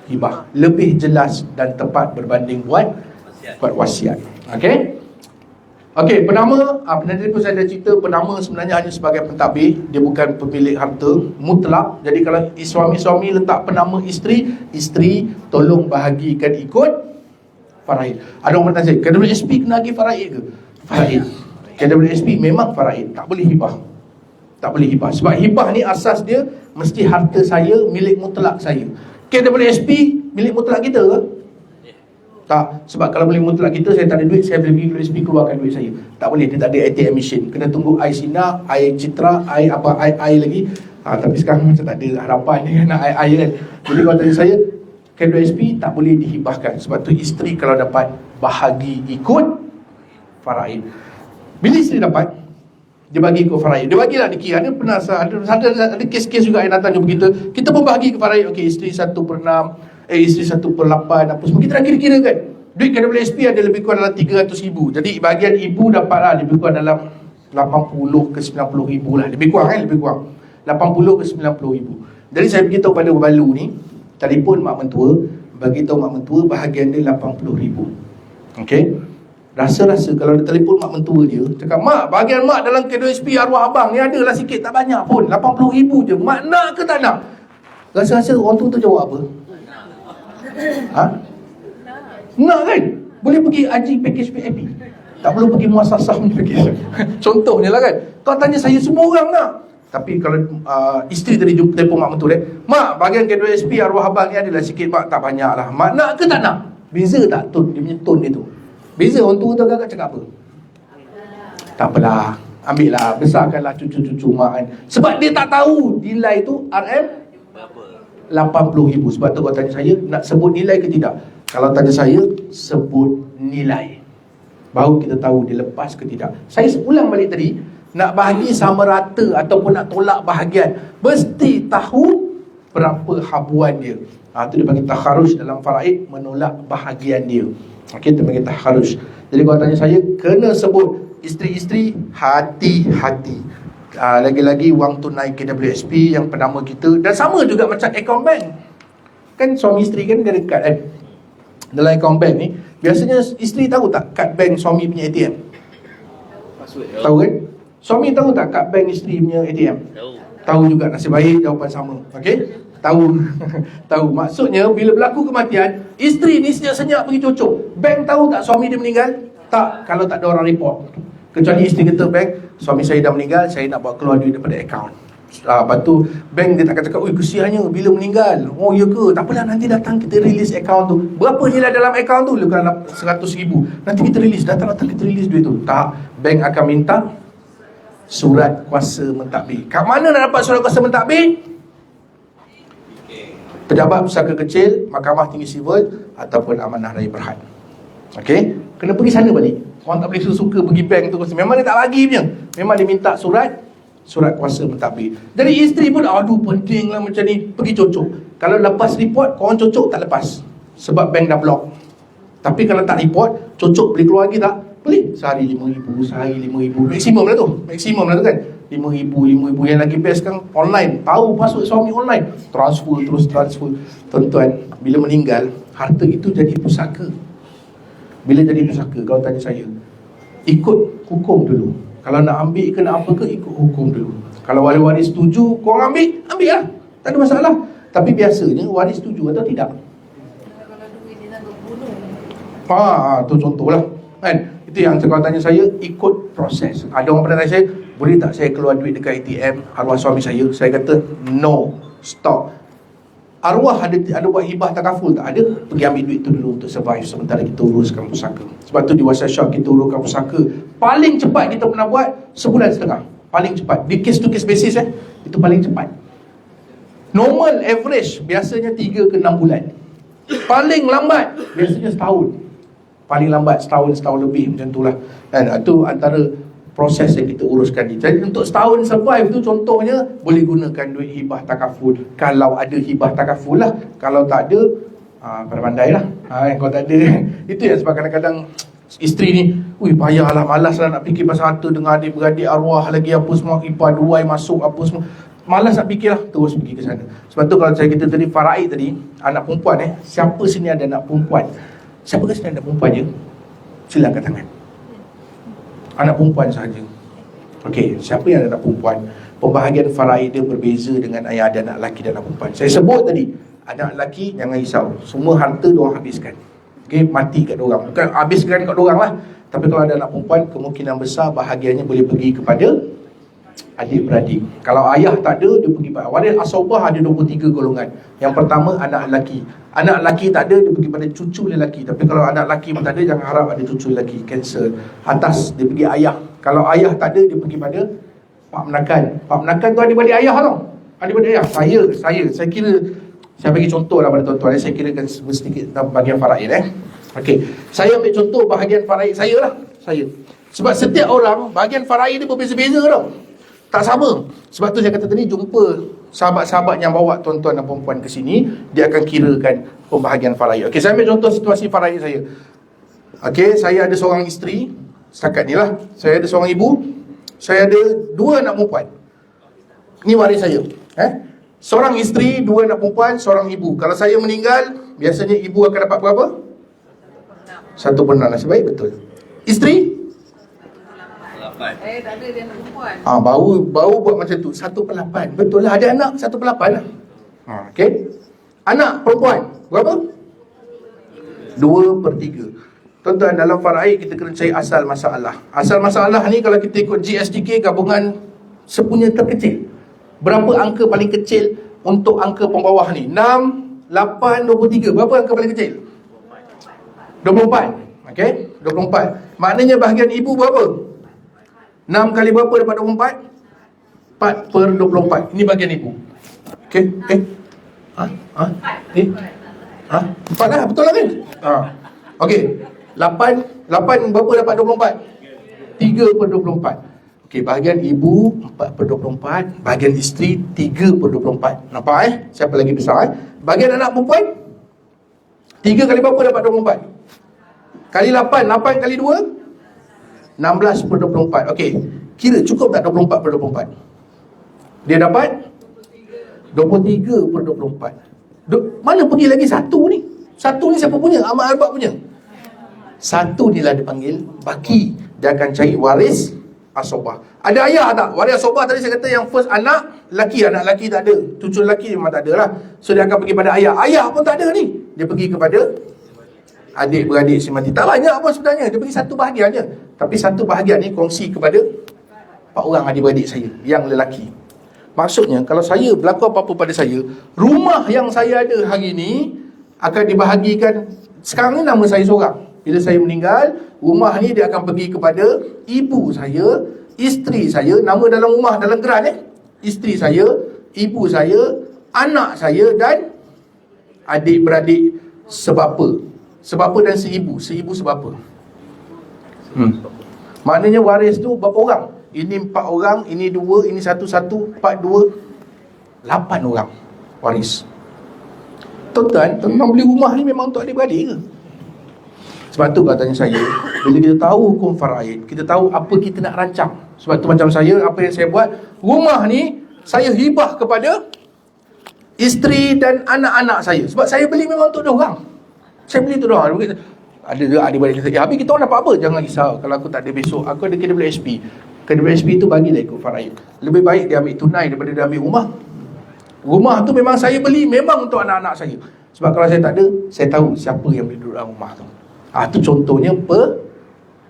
hibah. Lebih jelas dan tepat berbanding buat wasiat. Okey, penama, tadi pun saya dah cerita, penama sebenarnya hanya sebagai pentadbir, dia bukan pemilik harta mutlak. Jadi kalau suami-suami letak penama isteri, isteri tolong bahagikan ikut faraid. Ada orang bertanya saya, KWSP kena bagi faraid ke? Faraid. KWSP memang faraid, tak boleh hibah. Tak boleh hibah. Sebab hibah ni asas dia mesti harta saya, milik mutlak saya. KWSP milik mutlak kita ke? Tak. Sebab kalau boleh mutlak kita, saya tak ada duit, saya boleh pergi KWSP keluarkan duit saya. Tak boleh, dia tak ada ATM machine. Kena tunggu air sinar, air citra, air lagi. Tapi sekarang macam tak ada harapan ni nak air kan. Jadi kalau tadi saya, KWSP tak boleh dihibahkan. Sebab tu isteri kalau dapat bahagi ikut faraid. Bila isteri dapat, dia bagi ikut faraid. Dia bagilah dikira. Ada kes-kes juga yang datang jumpa kita pun bahagi ke faraid. Okey, isteri 1/6, isteri 1/8, apa semua. Kita dah kira-kira kan. Duit KWSP ada lebih kurang dalam 300,000. Jadi bahagian ibu dapatlah lebih kurang dalam 80 ke 90 ribu lah. Lebih kurang 80 ke 90 ribu. Jadi saya beritahu pada balu ni, telefon mak mentua, bagi tahu mak mentua bahagian dia 80 ribu. Okey. Rasa-rasa kalau dia telefon mak mentua dia, cakap, mak, bahagian mak dalam KWSP arwah abang ni adalah sikit, tak banyak pun, 80 ribu je. Mak nak ke tak nak? Rasa-rasa orang tu jawab apa? Nak kan? Boleh pergi haji package PAP, tak perlu pergi muasasah package. Contohnya lah kan. Kau tanya saya, semua orang nak. Tapi kalau isteri tadi jumpa telefon mak mentua dia, mak, bahagian KWSP arwah abang ni adalah sikit, mak, tak banyak lah. Mak nak ke tak nak? Beza tak tone? Dia punya tone dia tu beza. Orang tua tu agak cakap apa? Tak apalah, ambil lah, besarkanlah cucu-cucu mak kan. Sebab dia tak tahu nilai tu RM 80,000. Sebab tu kalau tanya saya, nak sebut nilai ke tidak? Kalau tanya saya, sebut nilai, baru kita tahu dia lepas ke tidak. Saya ulang balik tadi, nak bahagi sama rata ataupun nak tolak bahagian, mesti tahu berapa habuan dia. Itu dia panggil takharus dalam faraid, menolak bahagian dia. Kita panggil takharus. Jadi kalau tanya saya, kena sebut. Isteri-isteri, hati-hati. Lagi-lagi wang tunai KWSP yang penama kita. Dan sama juga macam akaun bank. Kan suami isteri kan dia ada kad kan. Dalam akaun bank ni, biasanya isteri tahu tak kad bank suami punya ATM? Tahu kan? Suami tahu tak kad bank isteri punya ATM? Tahu juga. Nasib baik jawapan sama. Okey? Tahu. Tahu. Maksudnya bila berlaku kematian, isteri ni senyap-senyap pergi cocok. Bank tahu tak suami dia meninggal? Tak, kalau tak ada orang report. Kecuali isteri kata, bank, suami saya dah meninggal, saya nak buat keluar duit daripada akaun. Lepas tu bank dia takkan cakap, oi kesiannya bila meninggal. Oh ya ke? Tak apalah, nanti datang kita release akaun tu. Berapa nilai dalam akaun tu? Lebih kurang 100,000. Nanti kita release, datang kita release duit tu. Tak, bank akan minta surat kuasa mentadbir. Kat mana nak dapat surat kuasa mentadbir? Pejabat Pusaka Kecil, Mahkamah Tinggi Sivil ataupun Amanah Raya Berhad. Okey, kena pergi sana balik. Orang tak boleh suka pergi bank tu. Memang dia tak bagi punya. Memang dia minta surat kuasa mentadbir. Jadi isteri pun, aduh penting lah macam ni, pergi cocok. Kalau lepas report, korang cocok tak lepas, sebab bank dah block. Tapi kalau tak report, cocok boleh keluar lagi tak? Boleh. Sehari 5,000, sehari 5,000. Maksimum lah tu. Maksimum lah tu kan. 5,000. Yang lagi best kan online. Tahu password suami online, transfer, terus transfer. Tuan-tuan, bila meninggal, harta itu jadi pusaka. Bila jadi pusaka, kalau tanya saya, ikut hukum dulu. Kalau nak ambil ke nak apa ke, ikut hukum dulu. Kalau waris setuju, korang ambil lah, tak ada masalah. Tapi biasanya waris setuju atau tidak? Kalau duit dia nak bunuh. Tu contohlah kan. Itu yang kalau tanya saya, ikut proses. Ada orang pernah tanya saya, boleh tak saya keluar duit dekat ATM arwah suami saya? Saya kata, no, stop. Arwah ada buat hibah takaful tak? Ada. Pergi ambil duit tu dulu untuk survive sementara kita uruskan pusaka. Sebab tu di WhatsApp Shop kita uruskan pusaka. Paling cepat kita pernah buat sebulan setengah. Paling cepat. Di case to case basis itu paling cepat. Normal average biasanya 3 ke 6 bulan. Paling lambat biasanya setahun. paling lambat setahun lebih macam itulah kan. Itu antara proses yang kita uruskan ni. Jadi untuk setahun survive tu, contohnya boleh gunakan duit hibah takaful. Kalau ada hibah takaful lah. Kalau tak ada, pandai-pandai lah. Kalau tak ada itu yang sebab kadang-kadang isteri ni, payahlah, malas lah nak fikir pasal harta dengan adik-beradik arwah lagi apa semua, ipar duai masuk apa semua, malas nak fikir lah, terus pergi ke sana. Sebab tu kalau saya kita tadi faraid tadi, anak perempuan siapa sini ada anak perempuan? Siapa kat sini ada anak perempuan je? Sila angkat tangan. Anak perempuan sahaja. Okey, siapa yang ada anak perempuan? Pembahagian faraid dia berbeza dengan ayah ada anak lelaki dan anak perempuan. Saya sebut tadi, anak lelaki jangan risau, semua harta diorang habiskan. Okey, mati kat diorang. Bukan habiskan kat diorang lah. Tapi kalau ada anak perempuan, kemungkinan besar bahagiannya boleh pergi kepada adik-beradik. Kalau ayah tak ada, dia pergi pada waris asobah. Ada 23 golongan. Yang pertama, anak lelaki. Anak lelaki tak ada, dia pergi pada cucu lelaki. Tapi kalau anak lelaki pun tak ada, jangan harap ada cucu lelaki. Cancel. Atas, dia pergi ayah. Kalau ayah tak ada, dia pergi pada pak menakan. Pak menakan tu adik-beradik ayah tau. Adik-beradik ayah. Saya kira, saya bagi contoh lah pada tuan-tuan. Saya kirakan sedikit tentang bahagian faraid. Okey, saya ambil contoh bahagian faraid saya lah. Sebab setiap orang, bahagian faraid dia berbeza-beza tau. Tak sama. Sebab tu saya kata tadi, jumpa sahabat-sahabat yang bawa tuan-tuan dan perempuan ke sini, dia akan kirakan pembahagian faraid. Okey, saya ambil contoh situasi faraid saya. Okey, saya ada seorang isteri. Setakat ni lah. Saya ada seorang ibu. Saya ada 2 anak perempuan. Ni waris saya. Seorang isteri, 2 anak perempuan, seorang ibu. Kalau saya meninggal, biasanya ibu akan dapat berapa? 1/6. Nasib baik, betul. Isteri? Tak ada dia anak perempuan. Baru buat macam tu, 1/8. Betul lah, ada anak 1/8 lah. Okey. Anak perempuan berapa? 2/3. Tuan-tuan, dalam faraid kita kena cari asal masalah. Asal masalah ni kalau kita ikut GSDK, gabungan sepunya terkecil. Berapa angka paling kecil untuk angka pembawah ni? 6, 8, 23. Berapa angka paling kecil? 24. Okey, 24. Maknanya bahagian ibu berapa? 6 kali berapa dapat 24? 4/24. Ini bahagian ibu. Okey. 4 lah, betul lah kan? Okey. 8 berapa dapat 24? 3/24. Okey, bahagian ibu 4/24, bahagian isteri 3/24. Nampak siapa lagi besar Bahagian anak perempuan 3 kali berapa dapat 24? Kali 8 kali 2 16/24. Okey, kira cukup tak 24/24? Dia dapat 23/24. Mana pergi lagi satu ni? Satu ni siapa punya? Ahmad Arbab punya. Satu ni lah dipanggil baki. Dia akan cari waris asobah. Ada ayah tak? Waris asobah tadi saya kata yang first anak lelaki. Anak lelaki tak ada. Cucu lelaki memang tak ada lah. So dia akan pergi pada ayah. Ayah pun tak ada ni. Dia pergi kepada adik-beradik si mati. Tak banyak pun sebenarnya. Dia pergi satu bahagian je. Tapi satu bahagian ni kongsi kepada 4 orang adik-beradik saya yang lelaki. Maksudnya kalau saya berlaku apa-apa pada saya, rumah yang saya ada hari ni akan dibahagikan. Sekarang ni nama saya seorang. Bila saya meninggal, rumah ni dia akan pergi kepada ibu saya, isteri saya, nama dalam rumah dalam geran isteri saya, ibu saya, anak saya dan adik-beradik sebapa. Sebapa dan seibu. Seibu sebapa. Maknanya waris tu berapa orang? Ini 4 orang, ini 2, ini 1, 4, 2, 8 orang waris. Tuan-tuan beli rumah ni memang untuk adik-beradik ke? Sebab tu katanya saya, bila kita tahu hukum faraid, kita tahu apa kita nak rancang. Sebab tu macam saya, apa yang saya buat, rumah ni saya hibah kepada isteri dan anak-anak saya. Sebab saya beli memang untuk diorang. Saya beli untuk diorang. Ada adik-beradik kata, habis kita orang dapat apa? Jangan risau, kalau aku tak ada besok, aku ada KWSP. KWSP tu bagilah ikut faraid. Lebih baik dia ambil tunai daripada dia ambil rumah. Rumah tu memang saya beli memang untuk anak-anak saya. Sebab kalau saya tak ada, saya tahu siapa yang boleh duduk dalam rumah tu. Itu contohnya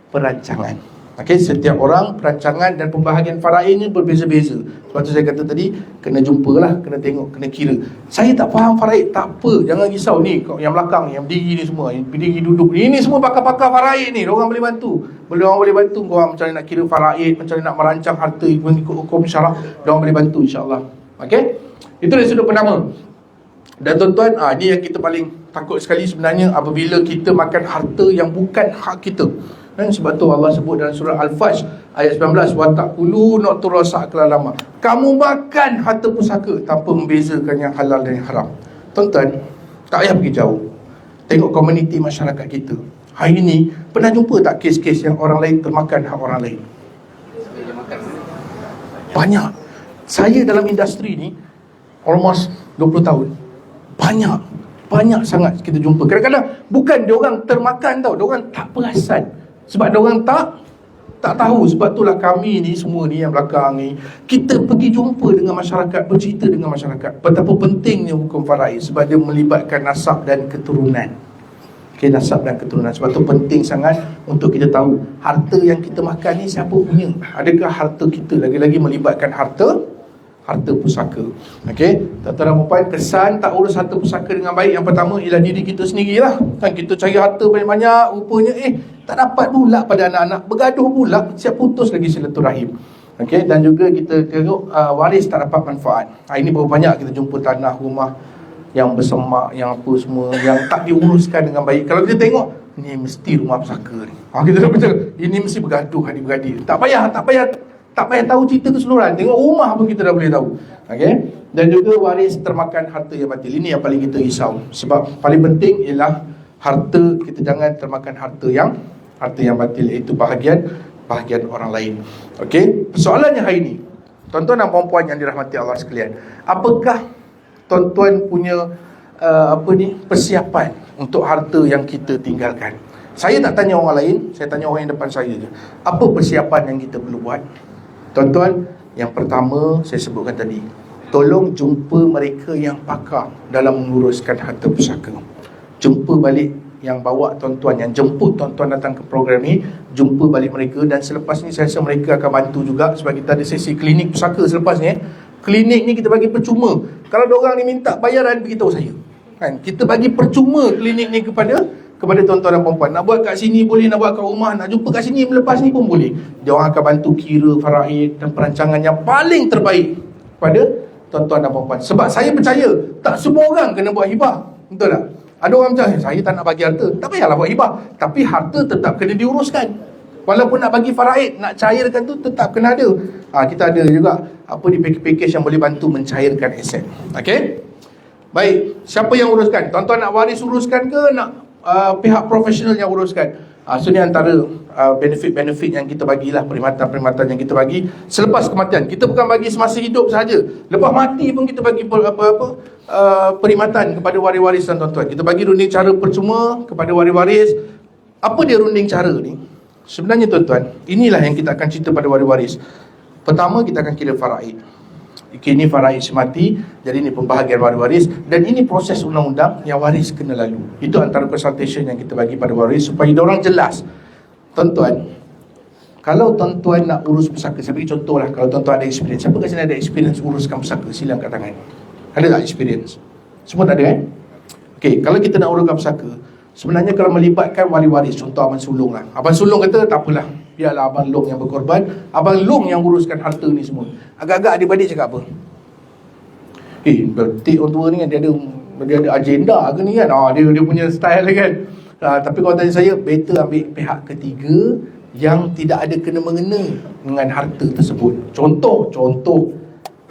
perancangan. Okey, setiap orang perancangan dan pembahagian faraid ni berbeza-beza. Sebab tu saya kata tadi, kena jumpalah, kena tengok, kena kira. Saya tak faham faraid, tak apa, jangan risau ni yang belakang, yang berdiri ni semua, yang berdiri duduk ni, ini semua pakar-pakar faraid ni, orang boleh bantu. Orang boleh bantu korang macam mana nak kira faraid, macam mana nak merancang harta mengikut hukum syarak, orang boleh bantu insya-Allah. Okey? Itu dari sudut pertama. Dan tuan-tuan, ni yang kita paling takut sekali sebenarnya apabila kita makan harta yang bukan hak kita. Dan sebab tu Allah sebut dalam surah Al-Fajr ayat 19, wa taqulu nu'turasa lama. Kamu makan harta pusaka tanpa membezakan yang halal dan yang haram. Tuan-tuan, tak payah pergi jauh. Tengok komuniti masyarakat kita. Hari ini pernah jumpa tak kes-kes yang orang lain termakan hak orang lain? Banyak. Saya dalam industri ni almost 20 tahun. Banyak sangat kita jumpa. Kadang-kadang bukan diorang termakan tau, diorang tak perasan. Sebab diorang tak tahu. Sebab itulah kami ni semua ni yang belakang ni, kita pergi jumpa dengan masyarakat, bercerita dengan masyarakat betapa pentingnya hukum faraid. Sebab dia melibatkan nasab dan keturunan. Nasab dan keturunan. Sebab tu penting sangat untuk kita tahu harta yang kita makan ni siapa punya. Adakah harta kita lagi-lagi melibatkan harta pusaka. Okey, tuan-tuan dan puan, kesan tak urus harta pusaka dengan baik yang pertama ialah diri kita sendirilah. Kan kita cari harta banyak-banyak, rupanya tak dapat pula pada anak-anak, bergaduh pula, siap putus lagi silaturahim. Okey, dan juga kita tengok waris tak dapat manfaat. Ini berapa banyak kita jumpa tanah rumah yang bersemak, yang apa semua, yang tak diuruskan dengan baik. Kalau kita tengok, ni mesti rumah pusaka ni. Kita dah baca, ini mesti bergaduh adik-beradik. Tak payah tahu cerita keseluruhan. Tengok rumah pun kita dah boleh tahu. Okey. Dan juga waris termakan harta yang batil. Ini yang paling kita risau. Sebab paling penting ialah harta, kita jangan termakan harta yang batil, iaitu bahagian orang lain. Okey. Persoalannya hari ini, tuan-tuan dan puan-puan yang dirahmati Allah sekalian, apakah tuan-tuan punya persiapan untuk harta yang kita tinggalkan? Saya tak tanya orang lain, saya tanya orang yang depan saya je. Apa persiapan yang kita perlu buat? Tuan-tuan, yang pertama saya sebutkan tadi, tolong jumpa mereka yang pakar dalam menguruskan harta pusaka. Jumpa balik yang bawa tuan-tuan, yang jemput tuan-tuan datang ke program ni, jumpa balik mereka. Dan selepas ni saya rasa mereka akan bantu juga, sebab kita ada sesi klinik pusaka selepas ni. Klinik ni kita bagi percuma. Kalau diorang ni minta bayaran, beritahu saya. Kan? Kita bagi percuma klinik ni kepada tuan-tuan dan puan-puan. Nak buat kat sini boleh, nak buat kat rumah, nak jumpa kat sini lepas ni pun boleh. Dia orang akan bantu kira faraid dan perancangan yang paling terbaik pada tuan-tuan dan puan-puan. Sebab saya percaya tak semua orang kena buat hibah. Betul tak? Ada orang macam, saya tak nak bagi harta. Tak payahlah buat hibah, tapi harta tetap kena diuruskan. Walaupun nak bagi faraid, nak cairkan tu tetap kena ada. Kita ada juga di package yang boleh bantu mencairkan aset. Okey? Baik, siapa yang uruskan? Tuan-tuan nak waris uruskan ke nak pihak profesional yang uruskan? So ni antara benefit yang kita bagilah, perkhidmatan yang kita bagi selepas kematian. Kita bukan bagi semasa hidup sahaja, lepas mati pun kita bagi perkhidmatan kepada waris-warisan tuan-tuan. Kita bagi runding cara percuma kepada waris-waris. Apa dia runding cara ni? Sebenarnya tuan-tuan, inilah yang kita akan cerita pada waris-waris. Pertama, kita akan kira faraid. Ini faraid semati, jadi ini pembahagian waris-waris. Dan ini proses undang-undang yang waris kena lalu. Itu antara consultation yang kita bagi pada waris, supaya diorang jelas. Tuan-tuan, kalau tuan-tuan nak urus pusaka, saya bagi contoh lah. Kalau tuan-tuan ada experience, siapa kat sini ada experience uruskan pusaka? Sila angkat tangan. Ada tak experience? Semua tak ada kan? Okey, kalau kita nak uruskan pusaka, sebenarnya kalau melibatkan wali-waris, contoh Abang Sulong lah. Abang Sulong kata tak apalah, biarlah Abang Long yang berkorban, Abang Long yang uruskan harta ni semua. Agak-agak adik-beradik cakap apa? Berarti orang tua ni kan dia ada agenda ke ni kan? Dia punya style kan. Tapi kalau tanya saya, better ambil pihak ketiga yang tidak ada kena-mengena dengan harta tersebut. Contoh,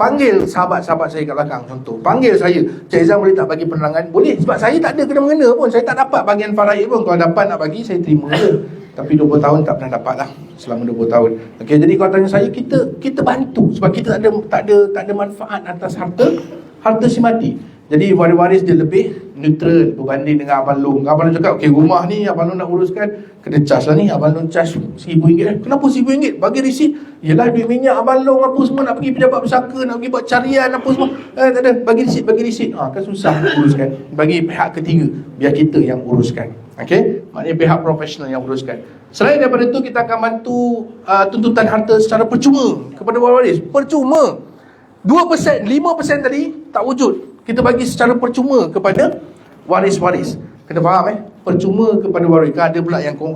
panggil sahabat-sahabat saya kat belakang. Contoh, panggil saya, Cik Izam boleh tak bagi penerangan? Boleh, sebab saya tak ada kena-mengena pun. Saya tak dapat bahagian faraid pun. Kalau dapat nak bagi, saya terima je. Tapi 20 tahun tak pernah dapat lah, selama 20 tahun. Okey, jadi kalau tanya saya, kita bantu. Sebab kita tak ada manfaat atas harta si mati. Jadi waris-waris dia lebih neutral berbanding dengan Abang Long. Abang Long cakap, okey, rumah ni Abang Long nak uruskan, kena charge lah ni. Abang Long charge RM1,000. Kenapa RM1,000? Bagi resit. Yelah, duit minyak Abang Long apa semua, nak pergi pejabat pusaka, nak pergi buat carian apa semua. Tak ada, bagi resit. Kan susah uruskan. Bagi pihak ketiga, biar kita yang uruskan. Okey, maknanya pihak profesional yang uruskan. Selain daripada itu, kita akan bantu tuntutan harta secara percuma kepada waris. Percuma. 2%, 5% tadi tak wujud. Kita bagi secara percuma kepada waris-waris. Kena faham percuma kepada waris. Kan ada pula yang kau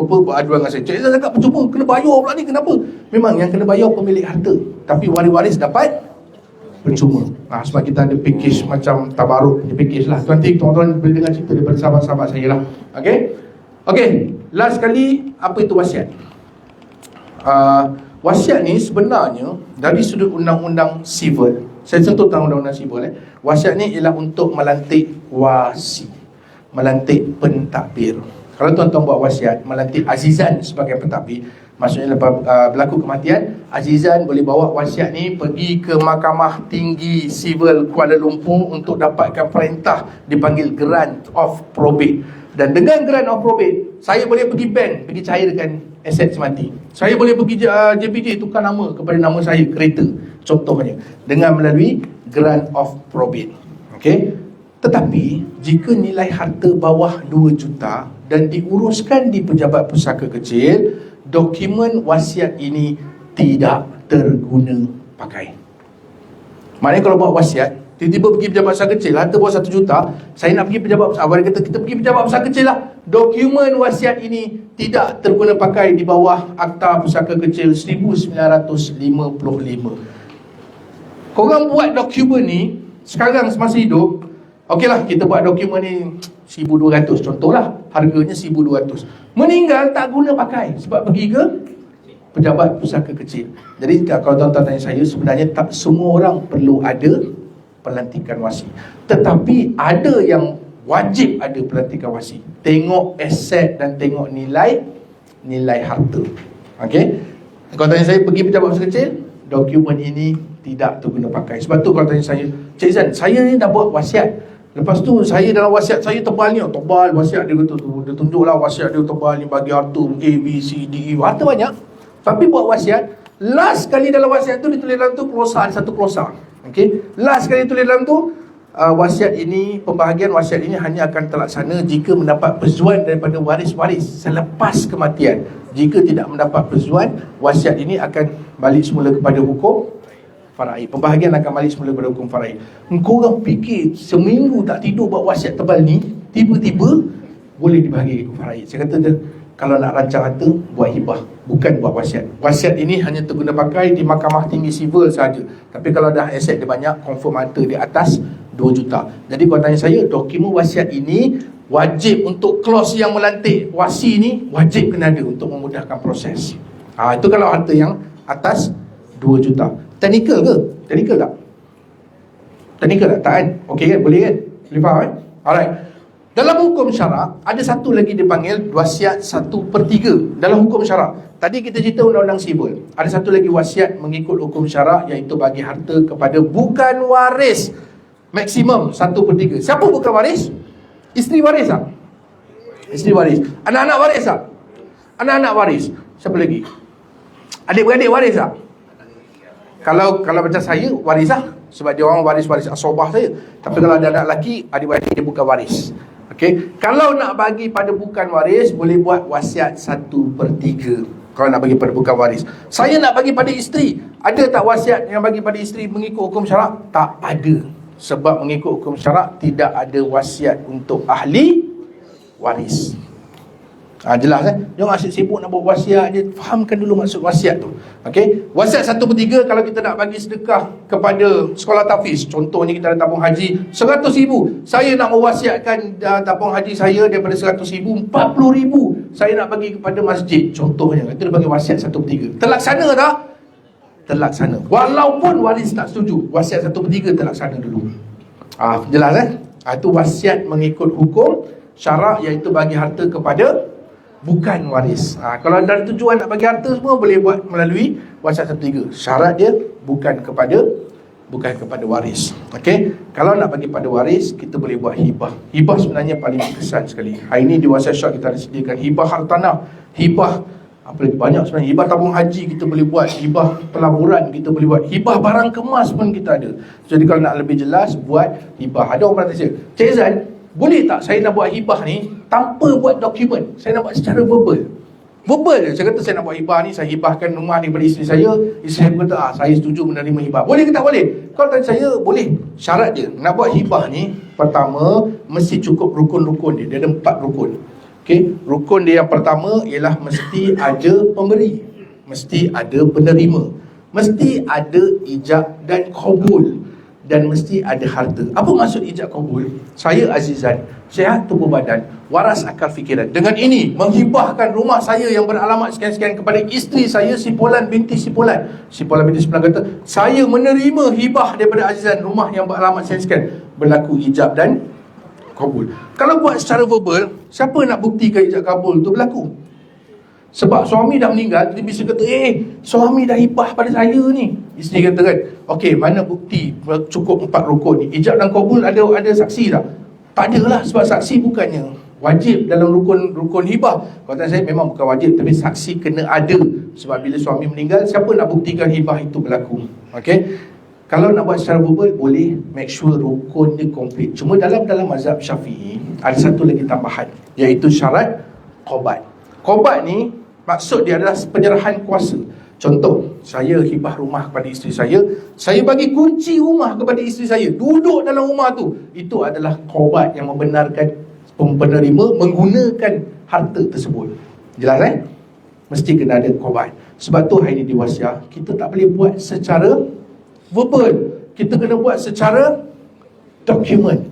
beraduan dengan saya, Cik Izzah cakap percuma, kena bayar pula ni, kenapa? Memang yang kena bayar pemilik harta, tapi waris-waris dapat percuma. Sebab kita ada package macam tabaruk punya package lah. Nanti tuan-tuan boleh dengar cerita daripada sahabat-sahabat saya lah. Okey, last kali, apa itu wasiat? Wasiat ni sebenarnya dari sudut undang-undang sivil, saya sentuh tentang undang-undang sivil, wasiat ni ialah untuk melantik wasi, melantik pentadbir. Kalau tuan-tuan buat wasiat, melantik azizan sebagai pentadbir, maksudnya lepas berlaku kematian, azizan boleh bawa wasiat ni pergi ke Mahkamah Tinggi Sivil Kuala Lumpur untuk dapatkan perintah dipanggil grant of probate. Dan dengan grant of probate, saya boleh pergi bank, pergi cairkan aset semati. Saya boleh pergi JPJ tukar nama kepada nama saya, kereta, contohnya, dengan melalui grant of probate. Okey. Tetapi jika nilai harta bawah 2 juta dan diuruskan di pejabat pusaka kecil, dokumen wasiat ini tidak terguna pakai. Maknanya kalau buat wasiat, tiba-tiba pergi pejabat pusaka kecil, harta bawah 1 juta, saya nak pergi pejabat pusaka, awal kata kita pergi pejabat pusaka kecil lah, dokumen wasiat ini tidak terguna pakai di bawah Akta Pusaka Kecil 1955. Korang buat dokumen ni sekarang semasa hidup, okeylah kita buat dokumen ni 1,200 contohlah, harganya 1,200. Meninggal tak guna pakai sebab pergi ke pejabat pusaka kecil. Jadi kalau tuan-tuan tanya saya, sebenarnya tak semua orang perlu ada pelantikan wasi, tetapi ada yang wajib ada pelantikan wasi. Tengok aset dan tengok nilai harta. Okey. Kalau tanya saya pergi pejabat pusaka kecil, dokumen ini tidak terguna pakai. Sebab tu kalau tanya saya, Cik Zan, saya ni dah buat wasiat. Lepas tu saya dalam wasiat saya tebalnya, tebal wasiat dia kata tu, dia tunjuklah wasiat dia tebal ni, bagi harta A, B, C, D, E, harta banyak. Tapi buat wasiat, last kali dalam wasiat tu ditulis dalam tu klosa, ada satu klosa. Okey, last kali tulis dalam tu, wasiat ini, pembahagian wasiat ini hanya akan terlaksana jika mendapat persetujuan daripada waris-waris selepas kematian. Jika tidak mendapat persetujuan, wasiat ini akan balik semula kepada hukum faraid. Pembahagian akan balik semula kepada hukum faraid. Engkau orang fikir seminggu tak tidur buat wasiat tebal ni, tiba-tiba boleh dibahagi hukum faraid. Saya kata kalau nak rancang harta, buat hibah, bukan buat wasiat. Wasiat ini hanya terguna pakai di Mahkamah Tinggi Sivil sahaja. Tapi kalau dah aset dia banyak, confirm harta di atas 2 juta. Jadi kalau tanya saya, dokumen wasiat ini wajib untuk clause yang melantik wasi ni, wajib kena ada untuk memudahkan proses. Itu kalau harta yang atas 2 juta. Teknikal ke? Teknikal tak? Teknikal tak? Tak kan? Okey kan? Boleh kan? Boleh faham kan? Alright. Dalam hukum syarak, ada satu lagi dipanggil wasiat 1/3 dalam hukum syarak. Tadi kita cerita undang-undang sivil. Ada satu lagi wasiat mengikut hukum syarak, iaitu bagi harta kepada bukan waris. Maksimum 1/3. Siapa bukan waris? Isteri waris tak? Isteri waris. Anak-anak waris tak? Anak-anak waris. Siapa lagi? Adik-beradik waris tak? Kalau macam saya, waris lah. Sebab dia orang waris-waris asobah saya. Tapi kalau ada anak lelaki, adik-beradik dia bukan waris. Okey. Kalau nak bagi pada bukan waris, boleh buat wasiat 1/3. Kalau nak bagi pada bukan waris. Saya nak bagi pada isteri, ada tak wasiat yang bagi pada isteri mengikut hukum syarak? Tak ada. Sebab mengikut hukum syarak tidak ada wasiat untuk ahli waris. Jelas Jangan asyik sibuk nak buat wasiat je. Fahamkan dulu maksud wasiat tu. Okey. Wasiat 1/3 kalau kita nak bagi sedekah kepada sekolah tahfiz. Contohnya kita ada tabung haji 100,000. Saya nak mewasiatkan tabung haji saya daripada 100,000, 40,000 saya nak bagi kepada masjid. Contohnya kita bagi wasiat 1/3. Terlaksana tak? Terlaksana. Walaupun waris tak setuju, wasiat 1/3 terlaksana dulu. Jelas Itu wasiat mengikut hukum syarak, iaitu bagi harta kepada bukan waris. Kalau ada tujuan nak bagi harta semua, boleh buat melalui wasiat 1/3. Syarat dia bukan kepada waris. Okey. Kalau nak bagi pada waris, kita boleh buat hibah. Hibah sebenarnya paling berkesan sekali. Hari ini di wasiat syarak kita ada sediakan hibah hartanah, hibah apa lagi banyak sebenarnya. Hibah tabung haji kita boleh buat, hibah pelaburan kita boleh buat, hibah barang kemas pun kita ada. Jadi kalau nak lebih jelas, buat hibah. Ada orang bertanya saya, Cik Zan, boleh tak saya nak buat hibah ni tanpa buat dokumen? Saya nak buat secara verbal je. Saya kata saya nak buat hibah ni, saya hibahkan rumah ni kepada isteri saya. Isteri saya kata saya setuju menerima hibah. Boleh ke tak boleh? Kalau tanya saya, boleh. Syarat dia, nak buat hibah ni, pertama mesti cukup rukun-rukun dia. Dia ada 4 rukun. Okey, rukun dia yang pertama ialah mesti ada pemberi, mesti ada penerima, mesti ada ijab dan qabul. dan mesti ada harta. Apa maksud ijab kabul? Saya Azizan, sihat tubuh badan, waras akal fikiran. Dengan ini menghibahkan rumah saya yang beralamat sekian-sekian kepada isteri saya Sipolan binti Sipolan. Sipolan binti Sipolan kata, saya menerima hibah daripada Azizan rumah yang beralamat sekian-sekian. Berlaku ijab dan kabul. Kalau buat secara verbal, siapa nak buktikan ijab kabul tu berlaku? Sebab suami dah meninggal, dia bisa kata, suami dah hibah pada saya ni. Isteri kata kan, okey, mana bukti cukup 4 rukun ni? Ijab dan kabul ada saksi tak? Tak ada lah, sebab saksi bukannya wajib dalam rukun hibah. Kata saya memang bukan wajib, tapi saksi kena ada. Sebab bila suami meninggal, siapa nak buktikan hibah itu berlaku? Okey, kalau nak buat secara verbal, boleh make sure rukun dia komplit. Cuma dalam mazhab Syafi'i ada satu lagi tambahan, iaitu syarat qobat. Qobat ni maksud dia adalah penyerahan kuasa. Contoh, saya hibah rumah kepada isteri saya bagi kunci rumah kepada isteri saya, duduk dalam rumah tu. Itu adalah qobat yang membenarkan penerima menggunakan harta tersebut. Jelas Mesti kena ada qobat. Sebab tu hari ni di wasiah, kita tak boleh buat secara verbal, kita kena buat secara dokumen,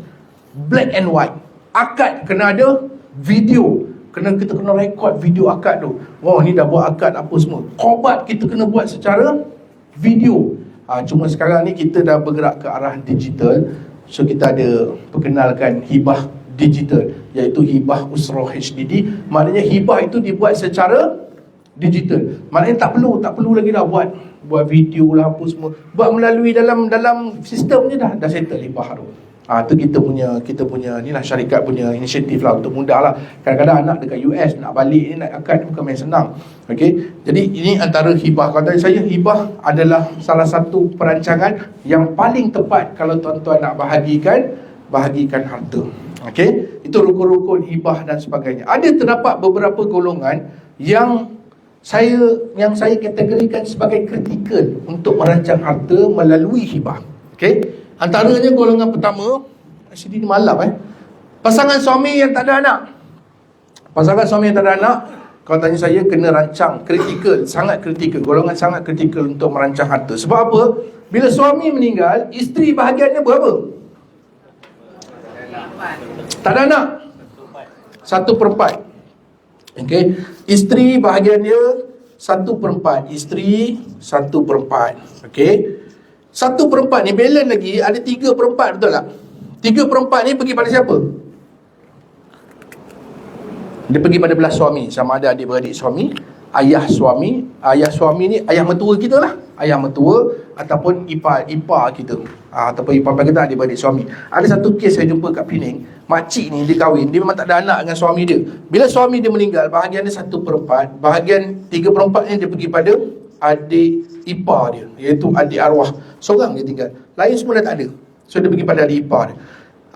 black and white. Akad kena ada video, kita kena rekod video akad tu. Ni dah buat akad apa semua. Qobat kita kena buat secara video. Cuma sekarang ni kita dah bergerak ke arah digital. So kita ada perkenalkan hibah digital, iaitu hibah usrah HDD. Maknanya hibah itu dibuat secara digital. Maknanya tak perlu lagi dah buat video lah apa semua. Buat melalui dalam sistem je dah settle hibah tu. Tu kita punya ni lah, syarikat punya inisiatif lah untuk mudah lah. Kadang-kadang anak dekat US nak balik ni, nak akad bukan main senang. Okey, jadi ini antara hibah. Kata saya, hibah adalah salah satu perancangan yang paling tepat kalau tuan-tuan nak bahagikan harta. Okey, itu rukun-rukun hibah dan sebagainya. Ada terdapat beberapa golongan yang saya kategorikan sebagai kritikal untuk merancang harta melalui hibah. Okey, antaranya golongan pertama, sini malam pasangan suami yang tak ada anak. Kalau tanya saya, kena rancang kritikal, sangat kritikal, golongan sangat kritikal untuk merancang harta. Sebab apa? Bila suami meninggal, isteri bahagiannya berapa? Tak ada anak, 1/4. Okey, isteri bahagian dia 1/4, isteri 1/4. Okey, 1/4 ni balance lagi, ada 3/4, betul tak? 3/4 ni pergi pada siapa? Dia pergi pada belah suami, sama ada adik-beradik suami, ayah suami. Ayah suami ni ayah mertua kita lah, ayah mertua ataupun ipar kita, ataupun ipar kita, adik-beradik suami. Ada satu kes saya jumpa kat Penang, makcik ni dia kahwin, dia memang tak ada anak dengan suami dia. Bila suami dia meninggal, bahagian dia 1/4, bahagian 3/4 ni dia pergi pada adik ipar dia, iaitu adik arwah. Seorang dia tinggal, lain semua dah tak ada. So dia pergi pada adik ipar dia.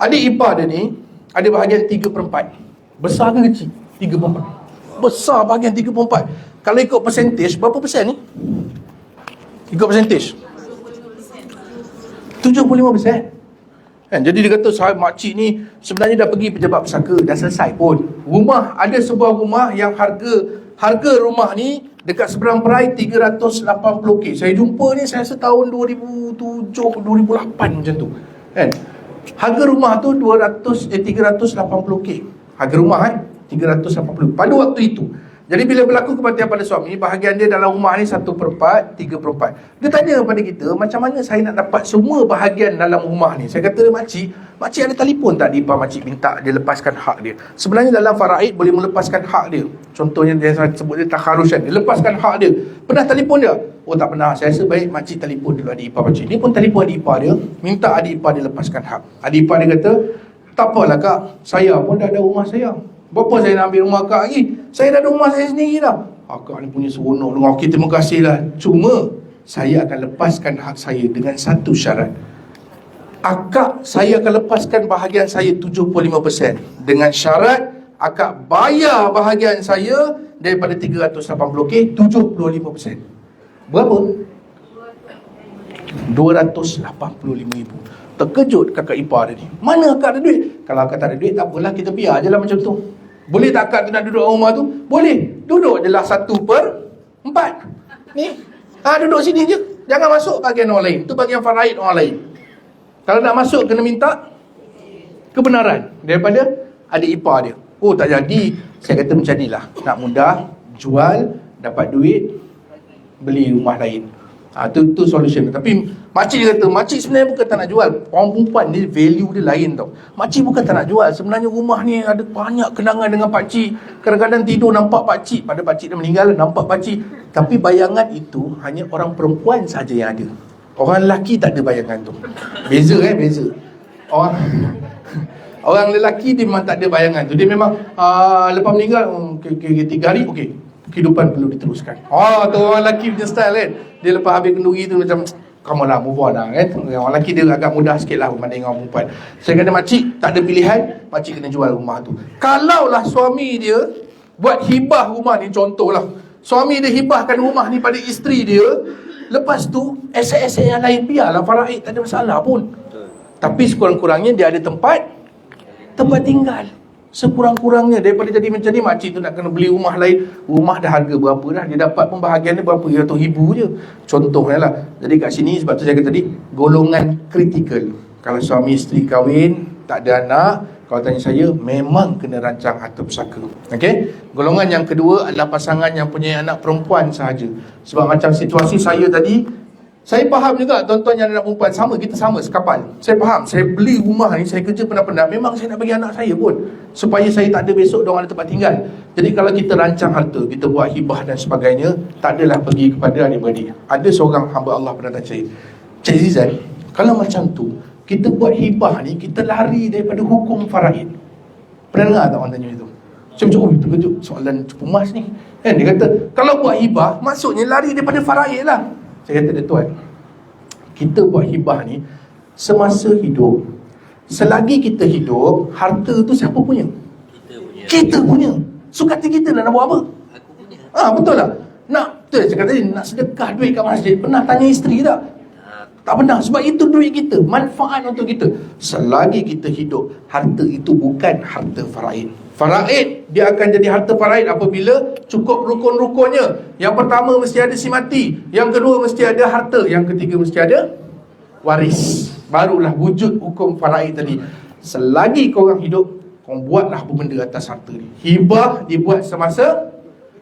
Adik ipar dia ni ada bahagian 3/4. Besar ke kecil? 3/4. Besar bahagian 3/4. Kalau ikut persentage, berapa persen ni? Ikut persentage 75%. Jadi dia kata, sahabat makcik ni sebenarnya dah pergi pejabat pesaka, dah selesai pun. Rumah, ada sebuah rumah yang harga rumah ni dekat seberang perai 380k. Saya jumpa ni, saya rasa tahun 2007, 2008 macam tu. Harga rumah tu 380k. Harga rumah 380 pada waktu itu. Jadi bila berlaku kematian pada suami, bahagian dia dalam rumah ni 1/4, 3/4. Dia tanya kepada kita, macam mana saya nak dapat semua bahagian dalam rumah ni? Saya kata, makcik ada telefon tak di ipar makcik minta dia lepaskan hak dia? Sebenarnya dalam faraid boleh melepaskan hak dia. Contohnya dia sebut dia takharusan, dia lepaskan hak dia. Pernah telefon dia? Oh tak pernah. Saya rasa baik makcik telefon dulu adik ipar makcik. Dia pun telefon adik ipar dia, minta adik ipar dia lepaskan hak. Adik ipar dia kata, tak apalah kak, saya pun dah ada rumah saya. Berapa saya nak ambil rumah kak lagi? Saya dah ada rumah saya sendiri dah. Kak ni punya seronok. Okey, terima kasih lah. Cuma saya akan lepaskan hak saya dengan satu syarat. Akak saya akan lepaskan bahagian saya 75%, dengan syarat akak bayar bahagian saya daripada 380k 75%. Berapa? 285,000. Terkejut kakak ipar dia ni. Mana akak ada duit? Kalau akak tak ada duit, tak apalah, kita biar je lah macam tu. Boleh tak akak tu nak duduk rumah tu? Boleh. Duduk je lah 1/4. Ni, duduk sini je. Jangan masuk bahagian orang lain. Tu bahagian faraid orang lain. Kalau nak masuk kena minta kebenaran daripada adik ipar dia. Oh tak jadi, saya kata macam ni lah, nak mudah, jual, dapat duit, beli rumah lain. Tu solution. Tapi makcik dia kata, makcik sebenarnya bukan tak nak jual. Orang perempuan ni value dia lain tau. Makcik bukan tak nak jual, sebenarnya rumah ni ada banyak kenangan dengan pakcik. Kadang-kadang tidur nampak pakcik, pada pakcik dah meninggal nampak pakcik. Tapi bayangan itu hanya orang perempuan saja yang ada. Orang lelaki tak ada bayangan tu. Beza beza. Orang lelaki dia memang tak ada bayangan tu. Dia memang lepas meninggal 3 hari okey, kehidupan perlu diteruskan. Tu orang lelaki punya style kan. Dia lepas habis kenduri tu macam come on lah, move on lah kan. Orang lelaki dia agak mudah sikit lah berbanding orang perempuan. Saya kata makcik tak ada pilihan, makcik kena jual rumah tu. Kalaulah suami dia buat hibah rumah ni, contohlah suami dia hibahkan rumah ni pada isteri dia, lepas tu aset-aset yang lain biarlah faraid, tak ada masalah pun. Tapi sekurang-kurangnya dia ada tempat tinggal. Sekurang-kurangnya daripada jadi macam ni, makcik tu nak kena beli rumah lain. Rumah dah harga berapa dah, dia dapat pembahagian dia berapa ratus ribu je. Contohnya lah. Jadi kat sini sebab tu saya kata tadi, golongan kritikal. Kalau suami isteri kahwin, tak ada anak, kalau tanya saya, memang kena rancang harta pusaka. Okey? Golongan yang kedua adalah pasangan yang punya anak perempuan sahaja. Sebab macam situasi saya tadi, saya faham juga tuan-tuan yang anak perempuan, sama, kita sama sekapal. Saya faham, saya beli rumah ni, saya kerja penat-penat, memang saya nak bagi anak saya pun, supaya saya tak ada besok diorang ada tempat tinggal. Jadi kalau kita rancang harta, kita buat hibah dan sebagainya, tak adalah pergi kepada adik-beradik. Ada seorang hamba Allah pernah tanya saya, Cik Zizan, kalau macam tu, kita buat hibah ni, kita lari daripada hukum faraid. Pernah dengar tak orang tanya itu? Saya macam, terkejut, soalan cukup emas ni kan. Dia kata, kalau buat hibah, maksudnya lari daripada faraid lah. Saya kata dia, tuan, kita buat hibah ni semasa hidup. Selagi kita hidup, harta tu siapa punya? Kita punya. Suka hati kita nak buat apa? Aku punya. Betul tak? Betul saya kata tadi, nak sedekah duit kat masjid, pernah tanya isteri tak? Tak pernah. Sebab itu duit kita, manfaat untuk kita. Selagi kita hidup, harta itu bukan harta faraid. Faraid, dia akan jadi harta faraid apabila cukup rukun-rukunnya. Yang pertama mesti ada si mati, yang kedua mesti ada harta, yang ketiga mesti ada waris. Barulah wujud hukum faraid tadi. Selagi korang hidup, korang buatlah benda atas harta ni. Hibah dibuat semasa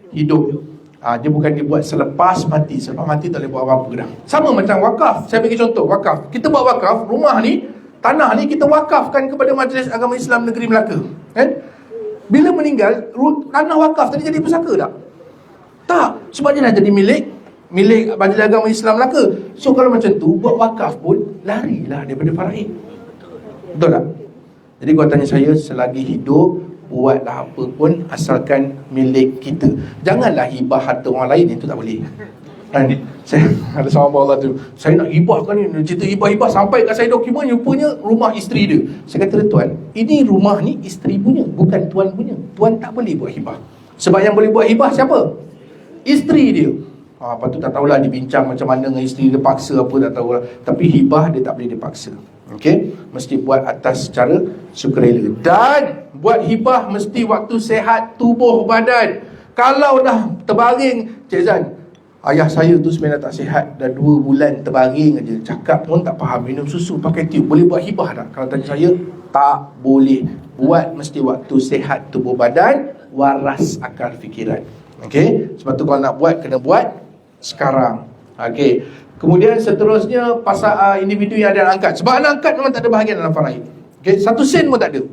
hidup. Dia bukan dibuat selepas mati. Selepas mati tak boleh buat apa-apa dah. Sama macam wakaf. Saya bagi contoh wakaf. Kita buat wakaf, rumah ni, tanah ni kita wakafkan kepada Majlis Agama Islam Negeri Melaka, kan? Bila meninggal, tanah wakaf tadi jadi pusaka tak? Tak. Sebab dia dah jadi milik Majlis Agama Islam Melaka. So kalau macam tu, buat wakaf pun larilah daripada faraid. Betul tak? Jadi kalau tanya saya, selagi hidup, buatlah apa pun asalkan milik kita. Janganlah hibah harta orang lain, itu tak boleh. Saya ada sahabat Allah tu, saya nak hibahkan ni, cerita hibah-hibah sampai kat saya dokumen, rupanya rumah isteri dia. Saya kata, tuan, ini rumah ni isteri punya, bukan tuan punya. Tuan tak boleh buat hibah. Sebab yang boleh buat hibah siapa? Isteri dia. Lepas tu tak tahulah dia bincang macam mana dengan isteri dia, paksa apa tak tahulah. Tapi hibah dia tak boleh dipaksa. Okey, mesti buat atas secara sukarela. Dan buat hibah mesti waktu sehat tubuh badan. Kalau dah terbaring, Cik Zan, ayah saya tu sebenarnya tak sihat, dah 2 bulan terbaring aja, cakap pun tak faham, minum susu pakai tiup, boleh buat hibah tak? Kalau tanya saya, tak boleh. Buat mesti waktu sehat tubuh badan, waras akal fikiran. Okey, sebab tu kalau nak buat, kena buat sekarang. Okey. Kemudian seterusnya pasal individu yang ada anak angkat. Sebab anak angkat memang tak ada bahagian dalam faraid. Okey, 1 sen pun tak ada.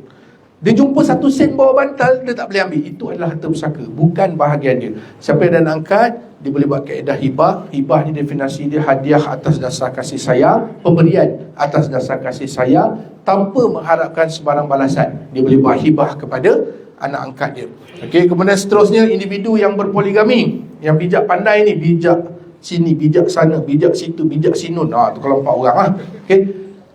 Dia jumpa 1 sen bawah bantal, dia tak boleh ambil. Itu adalah harta pusaka, bukan bahagian dia. Siapa yang ada anak angkat, dia boleh buat kaedah hibah. Hibah ni definisi dia hadiah atas dasar kasih sayang, pemberian atas dasar kasih sayang tanpa mengharapkan sebarang balasan. Dia boleh buat hibah kepada anak angkat dia. Okey, kemudian seterusnya individu yang berpoligami, yang bijak pandai ni, bijak sini, bijak sana, bijak situ, bijak sinun. Tu kalau 4 orang lah. Okey,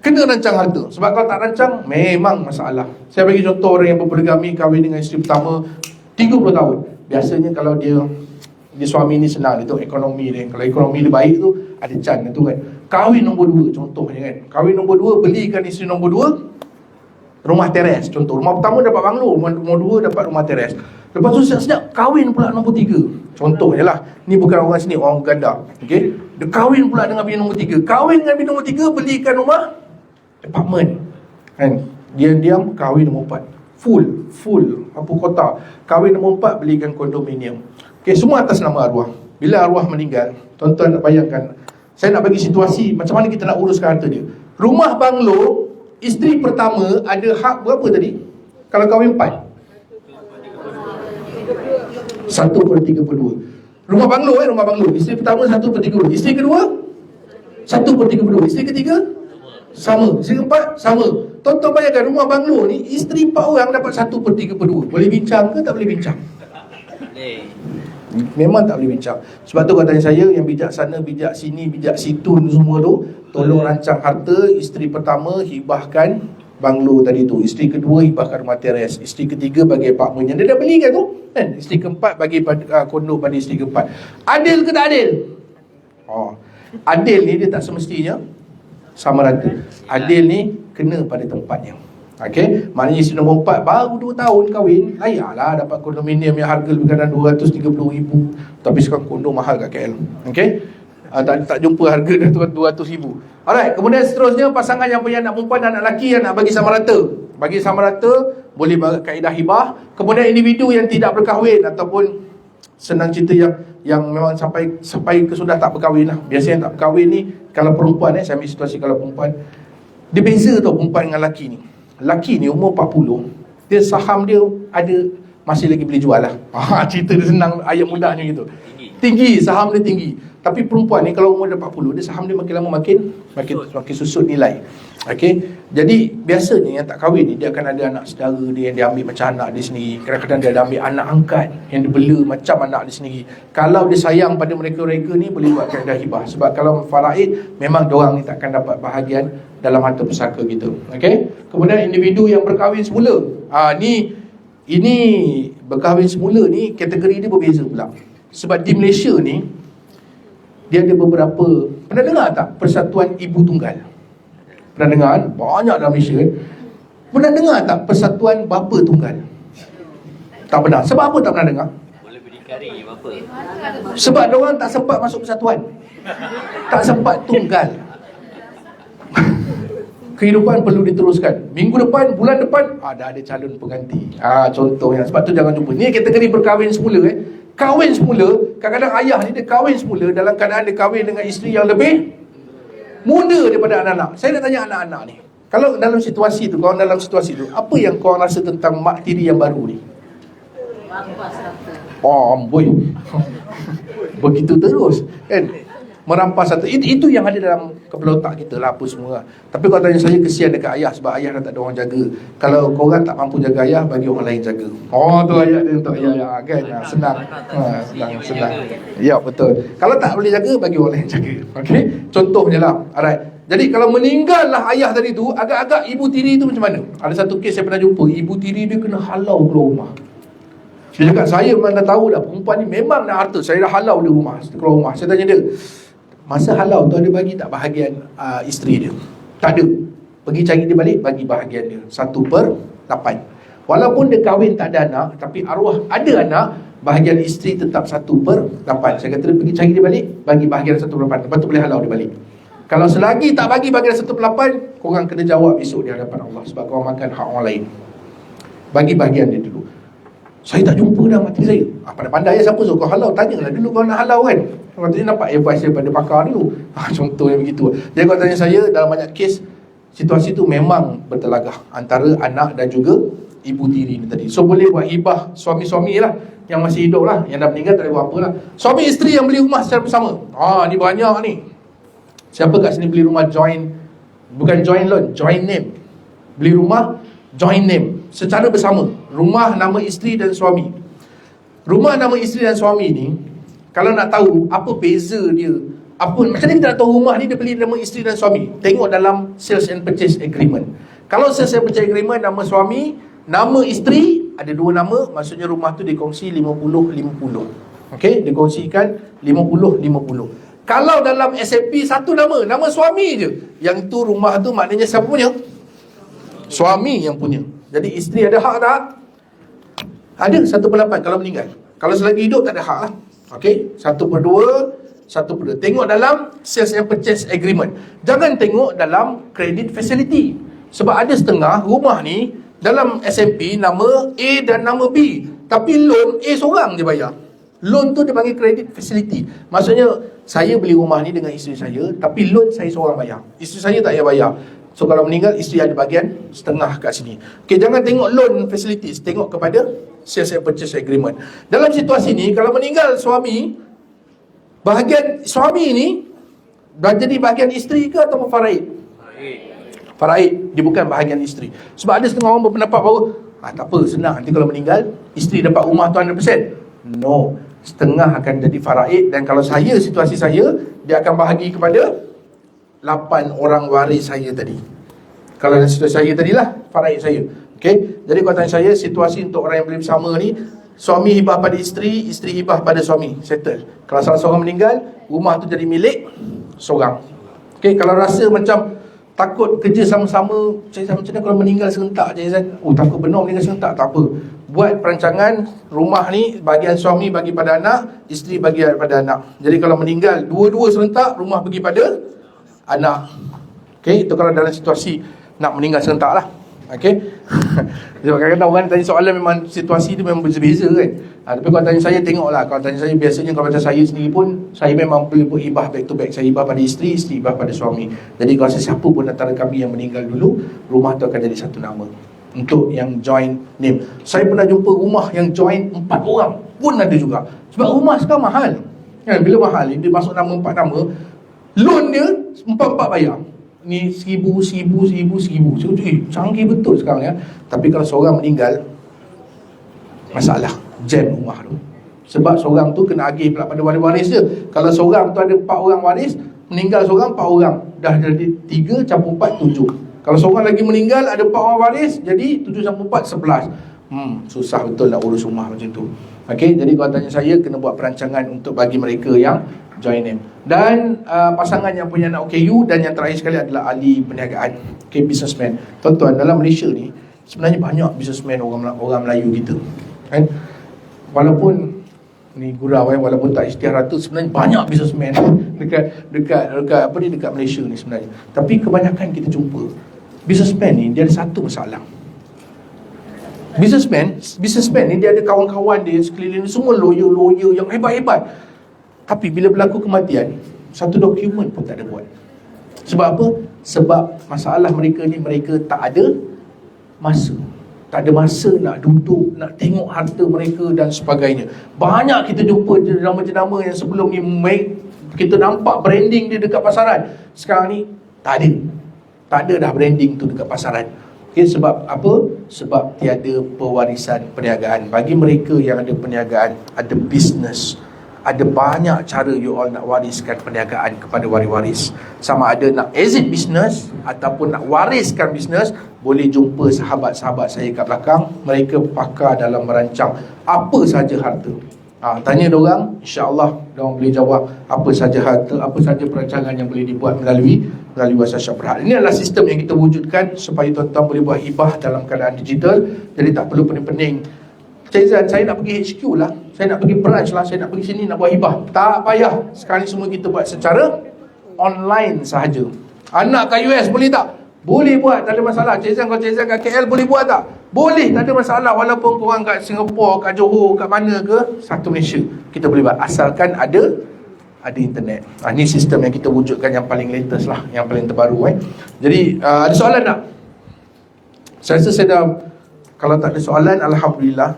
kena rancang harta. Sebab kalau tak rancang, memang masalah. Saya bagi contoh orang yang berpoligami, kahwin dengan isteri pertama 30 tahun. Biasanya kalau dia suami ni senang, dia tengok ekonomi dia. Kalau ekonomi dia baik tu, ada can tu kan. Kahwin nombor 2 contohnya kan. Kahwin nombor 2, belikan isteri nombor 2 rumah teres. Contoh, rumah pertama dapat banglo, nombor 2 dapat rumah teres. Lepas tu sedap-sedap kahwin pula nombor 3. Contohnya lah, ni bukan orang sini, orang ganda. Okey, dia kahwin pula dengan bini nombor 3. Kahwin dengan bini nombor 3, belikan rumah apartment kan, diam-diam kahwin nombor 4, full apa kota, kahwin nombor 4 belikan kondominium. Okay, semua atas nama arwah. Bila arwah meninggal, tuan-tuan nak bayangkan, saya nak bagi situasi macam mana kita nak uruskan harta dia. Rumah banglo, isteri pertama ada hak berapa tadi? Kalau kahwin 4, 1/32. Rumah banglo, isteri pertama 1/32, isteri kedua 1/32, isteri ketiga sama, isteri keempat sama. Tuan-tuan bayangkan rumah banglo ni, isteri 4 orang dapat 1/32. Boleh bincang ke tak boleh bincang? Memang tak boleh bincang. Sebab tu katanya saya, yang bijak sana, bijak sini, bijak situ semua tu, tolong rancang harta. Isteri pertama hibahkan banglo tadi tu, isteri kedua hibahkan rumah teres, isteri ketiga bagi apartmen yang dia dah beli kan tu kan, isteri keempat bagi kondo pada isteri keempat. Adil ke tak adil? Adil ni dia tak semestinya sama rata. Adil ni kena pada tempatnya. Okey, maknanya isteri nombor 4 baru 2 tahun kahwin, layalah dapat kondominium yang harga lebih kurang 230,000. Tapi sekarang kondo mahal kat KL. Okey, tak jumpa harga dah 200,000. Alright, kemudian seterusnya, pasangan yang punya anak perempuan dan anak lelaki yang nak bagi sama rata. Bagi sama rata boleh kaedah hibah. Kemudian individu yang tidak berkahwin ataupun senang cerita yang memang sampai ke sudah tak berkahwin lah. Biasanya yang tak berkahwin ni, kalau perempuan saya ambil situasi kalau perempuan, dia beza tau perempuan dengan lelaki ni. Lelaki ni umur 40, dia saham dia ada, masih lagi boleh jual lah. Cerita dia senang, ayat mudahnya gitu. Tinggi, saham dia tinggi. Tapi perempuan ni kalau umur dia 40, dia saham dia makin lama makin susut nilai. Okey. Jadi biasanya yang tak kahwin ni, dia akan ada anak saudara dia yang dia ambil macam anak dia sendiri. Kadang-kadang dia ada ambil anak angkat yang dia bela macam anak dia sendiri. Kalau dia sayang pada mereka-mereka ni, boleh buat kaedah hibah. Sebab kalau faraid, memang diorang ni takkan dapat bahagian dalam harta pusaka kita. Okey. Kemudian individu yang berkahwin semula. Ini berkahwin semula ni kategori dia berbeza pula. Sebab di Malaysia ni dia ada beberapa, pernah dengar tak Persatuan Ibu Tunggal? Pernah dengar kan? Banyak dalam Malaysia kan? Pernah dengar tak Persatuan Bapa Tunggal? Tak pernah. Sebab apa tak pernah dengar? Boleh berdikari bapa. Sebab diorang tak sempat masuk persatuan, tak sempat tunggal. Kehidupan perlu diteruskan. Minggu depan, bulan depan, dah ada calon pengganti. Contohnya. Sebab tu jangan jumpa. Ni kategori berkahwin semula. Kahwin semula, kadang-kadang ayah ni dia kahwin semula dalam keadaan dia kahwin dengan isteri yang lebih muda daripada anak-anak. Saya nak tanya anak-anak ni, kalau dalam situasi tu, korang dalam situasi tu, apa yang korang rasa tentang mak tiri yang baru ni? Rampas harta. Amboi. Begitu terus kan, merampas harta. Itu yang ada dalam kepala otak kita lah, apa semua. Tapi kalau tanya saya, kesian dekat ayah, sebab ayah dah tak ada orang jaga. Kalau korang tak mampu jaga ayah, bagi orang lain jaga. Tu ayat dia untuk ayah kan. Senang. Senang. Ya, betul. Kalau tak boleh jaga, bagi orang lain jaga. Okey, contohnya lah. Alright. Jadi kalau meninggal lah ayah tadi tu, agak-agak ibu tiri tu macam mana? Ada satu kes saya pernah jumpa, ibu tiri dia kena halau keluar rumah. Dia cakap, saya memang dah tahu dah perempuan ni memang nak harta, saya dah halau dia rumah, keluar rumah. Saya tanya dia, masa halau tu ada bagi tak bahagian isteri dia? Tak ada. Pergi cari dia balik, bagi bahagian dia 1/8. Walaupun dia kahwin tak ada anak, tapi arwah ada anak, bahagian isteri tetap 1/8. Saya kata dia pergi cari dia balik, bagi bahagian 1/8. Lepas tu boleh halau dia balik. Kalau selagi tak bagi bahagian 1/8, korang kena jawab esok di hadapan Allah, sebab korang makan hak orang lain. Bagi bahagian dia dulu. Saya tak jumpa dah mati saya. Pandai-pandai siapa suruh kau halau, tanyalah dulu kau nak halau kan. Maksudnya nampak advice daripada pakar dulu. Contohnya begitu. Jadi kalau tanya saya, dalam banyak kes, situasi tu memang bertelagah antara anak dan juga ibu tiri ni tadi. So boleh buat hibah suami-suami lah yang masih hidup lah, yang dah meninggal tak boleh buat apa lah. Suami isteri yang beli rumah secara bersama. Ni banyak ni. Siapa kat sini beli rumah joint? Bukan joint loan, joint name. Beli rumah joint name secara bersama. Rumah nama isteri dan suami. Rumah nama isteri dan suami ni, kalau nak tahu apa beza dia, macam mana kita nak tahu rumah ni dia beli nama isteri dan suami? Tengok dalam sales and purchase agreement. Kalau sales and purchase agreement, nama suami, nama isteri, ada 2 nama, maksudnya rumah tu dikongsi 50-50. Okey, dikongsikan 50-50. Kalau dalam SAP satu nama suami je, yang tu rumah tu maknanya siapa punya? Suami yang punya. Jadi isteri ada hak tak? Ada 1/8 kalau meninggal. Kalau selagi hidup tak ada hak lah. Okey, 1/2 Satu perlu tengok dalam sales and purchase agreement. Jangan tengok dalam credit facility. Sebab ada setengah rumah ni dalam SMP nama A dan nama B, tapi loan A seorang je bayar. Loan tu dia panggil credit facility. Maksudnya saya beli rumah ni dengan isteri saya, tapi loan saya seorang bayar, isteri saya tak payah bayar. So kalau meninggal, isteri ada bahagian setengah kat sini. Okay, jangan tengok loan facilities, tengok kepada sales and purchase agreement. Dalam situasi ni, kalau meninggal suami, bahagian suami ni dah jadi bahagian isteri ke ataupun faraid? Faraid, dia bukan bahagian isteri. Sebab ada setengah orang berpendapat bahawa tak apa, senang, nanti kalau meninggal isteri dapat rumah tu 100%. No, setengah akan jadi faraid. Dan kalau saya, situasi saya, dia akan bahagi kepada 8 orang waris saya tadi. Kalau dalam situasi saya tadilah, faraid saya. Okay, jadi kalau tanya saya, situasi untuk orang yang boleh bersama ni, suami hibah pada isteri, isteri hibah pada suami, settle. Kalau salah seorang meninggal, rumah tu jadi milik seorang. Okay, kalau rasa macam takut kerja sama-sama, saya macam mana kalau meninggal serentak je, takut benar meninggal serentak, tak apa. Buat perancangan rumah ni, bahagian suami bagi pada anak, isteri bagi pada anak. Jadi kalau meninggal dua-dua serentak, rumah bagi pada anak. Okay, itu kalau dalam situasi nak meninggal serentak lah. Okay. Sebab kadang-kadang orang tanya soalan, memang situasi tu memang berbeza kan. Tapi kalau tanya saya, tengoklah. Kalau tanya saya, biasanya kalau macam saya sendiri pun, saya memang boleh hibah back to back. Saya hibah pada isteri, isteri hibah pada suami. Jadi kalau sesiapa pun antara kami yang meninggal dulu, rumah tu akan jadi satu nama. Untuk yang joint name, saya pernah jumpa rumah yang joint 4 orang pun ada juga. Sebab rumah sekarang mahal kan. Bila mahal, dia masuk nama 4 nama, loan dia 4 bayar. Ni 1,000. So, canggih betul sekarang ya. Tapi kalau seorang meninggal, masalah, jam rumah tu. Sebab seorang tu kena agih pula pada waris-waris dia. Kalau seorang tu ada 4 orang waris, meninggal seorang 4 orang, dah jadi 3 campur 4, 7. Kalau seorang lagi meninggal, ada 4 orang waris, jadi 7 campur 4, 11. Susah betul nak urus rumah macam tu. Okay, jadi kalau tanya saya, kena buat perancangan untuk bagi mereka yang joint name. Dan pasangan yang punya anak OKU. Dan yang terakhir sekali adalah ahli perniagaan, okay, businessman. Tuan-tuan, dalam Malaysia ni sebenarnya banyak businessman orang Melayu kita kan. Walaupun ni gurau walaupun tak istiar tu, sebenarnya banyak businessman dekat Malaysia ni sebenarnya. Tapi kebanyakan kita jumpa businessman ni, dia ada satu masalah. Businessman ni dia ada kawan-kawan dia sekeliling ni, semua lawyer yang hebat-hebat. Tapi bila berlaku kematian, satu dokumen pun tak ada buat. Sebab apa? Sebab masalah mereka ni, mereka tak ada masa. Tak ada masa nak duduk, nak tengok harta mereka dan sebagainya. Banyak kita jumpa jenama-jenama yang sebelum ni kita nampak branding dia dekat pasaran. Sekarang ni tak ada. Tak ada dah branding tu dekat pasaran. Okay, sebab apa? Sebab tiada pewarisan perniagaan. Bagi mereka yang ada perniagaan, ada bisnes, ada banyak cara you all nak wariskan perniagaan kepada waris-waris. Sama ada nak exit business ataupun nak wariskan business, boleh jumpa sahabat-sahabat saya kat belakang. Mereka pakar dalam merancang apa saja harta. Tanya diorang, insya-Allah diorang boleh jawab apa saja harta, apa saja perancangan yang boleh dibuat melalui wasiat Syah Berhad. Ini adalah sistem yang kita wujudkan supaya tuan-tuan boleh buat hibah dalam keadaan digital. Jadi tak perlu pening-pening, Cik, saya nak pergi HQ lah, saya nak pergi branch lah, saya nak pergi sini nak buat hibah. Tak payah. Sekarang ni semua kita buat secara online sahaja. Anak kat US boleh tak? Boleh buat, tak ada masalah. Cik Zan, kalau Cik Zan kat KL boleh buat tak? Boleh, tak ada masalah. Walaupun korang kat Singapura, kat Johor, kat mana ke, satu Malaysia, kita boleh buat. Asalkan ada internet. Ini sistem yang kita wujudkan yang paling latest lah, yang paling terbaru. Jadi ada soalan tak? Saya rasa saya dah, kalau tak ada soalan, Alhamdulillah.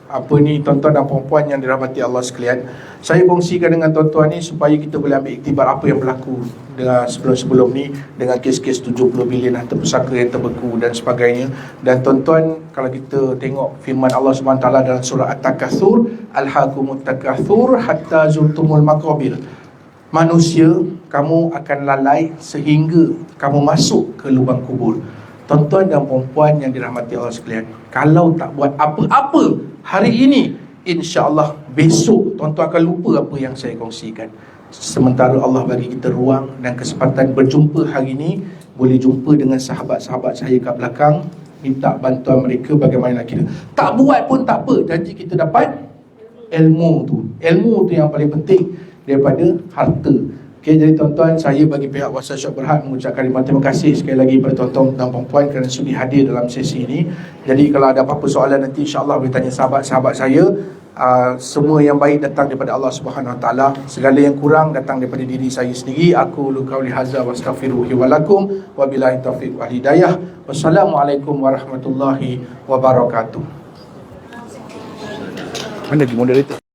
Apa ni tuan-tuan dan puan-puan yang dirahmati Allah sekalian, saya kongsikan dengan tuan-tuan ni supaya kita boleh ambil iktibar apa yang berlaku dengan sebelum-sebelum ni, dengan kes-kes 70 bilion harta pusaka yang terbeku dan sebagainya. Dan tuan-tuan, kalau kita tengok firman Allah SWT dalam surah At-Takatsur, Alhaakumut takatsur hatta zurtumul maqabir. Manusia, kamu akan lalai sehingga kamu masuk ke lubang kubur. Tuan-tuan dan puan-puan yang dirahmati Allah sekalian, kalau tak buat apa-apa hari ini, insya-Allah besok tuan-tuan akan lupa apa yang saya kongsikan. Sementara Allah bagi kita ruang dan kesempatan berjumpa hari ini, boleh jumpa dengan sahabat-sahabat saya kat belakang, minta bantuan mereka bagaimana nak kira. Tak buat pun tak apa, janji kita dapat ilmu tu. Ilmu tu yang paling penting. daripada harta. Okey, jadi tuan-tuan, saya bagi pihak Wasat Syok Berhad mengucapkan terima kasih sekali lagi kepada tuan-tuan dan puan-puan kerana sudi hadir dalam sesi ini. Jadi kalau ada apa-apa soalan nanti insya-Allah boleh tanya sahabat-sahabat saya. Semua yang baik datang daripada Allah Subhanahu Wa Taala, segala yang kurang datang daripada diri saya sendiri. Aku qauli hadza wa astaghfiruhu wa lakum wa billahi taufiq wal hidayah. Wassalamualaikum warahmatullahi wabarakatuh. Mana di moderator?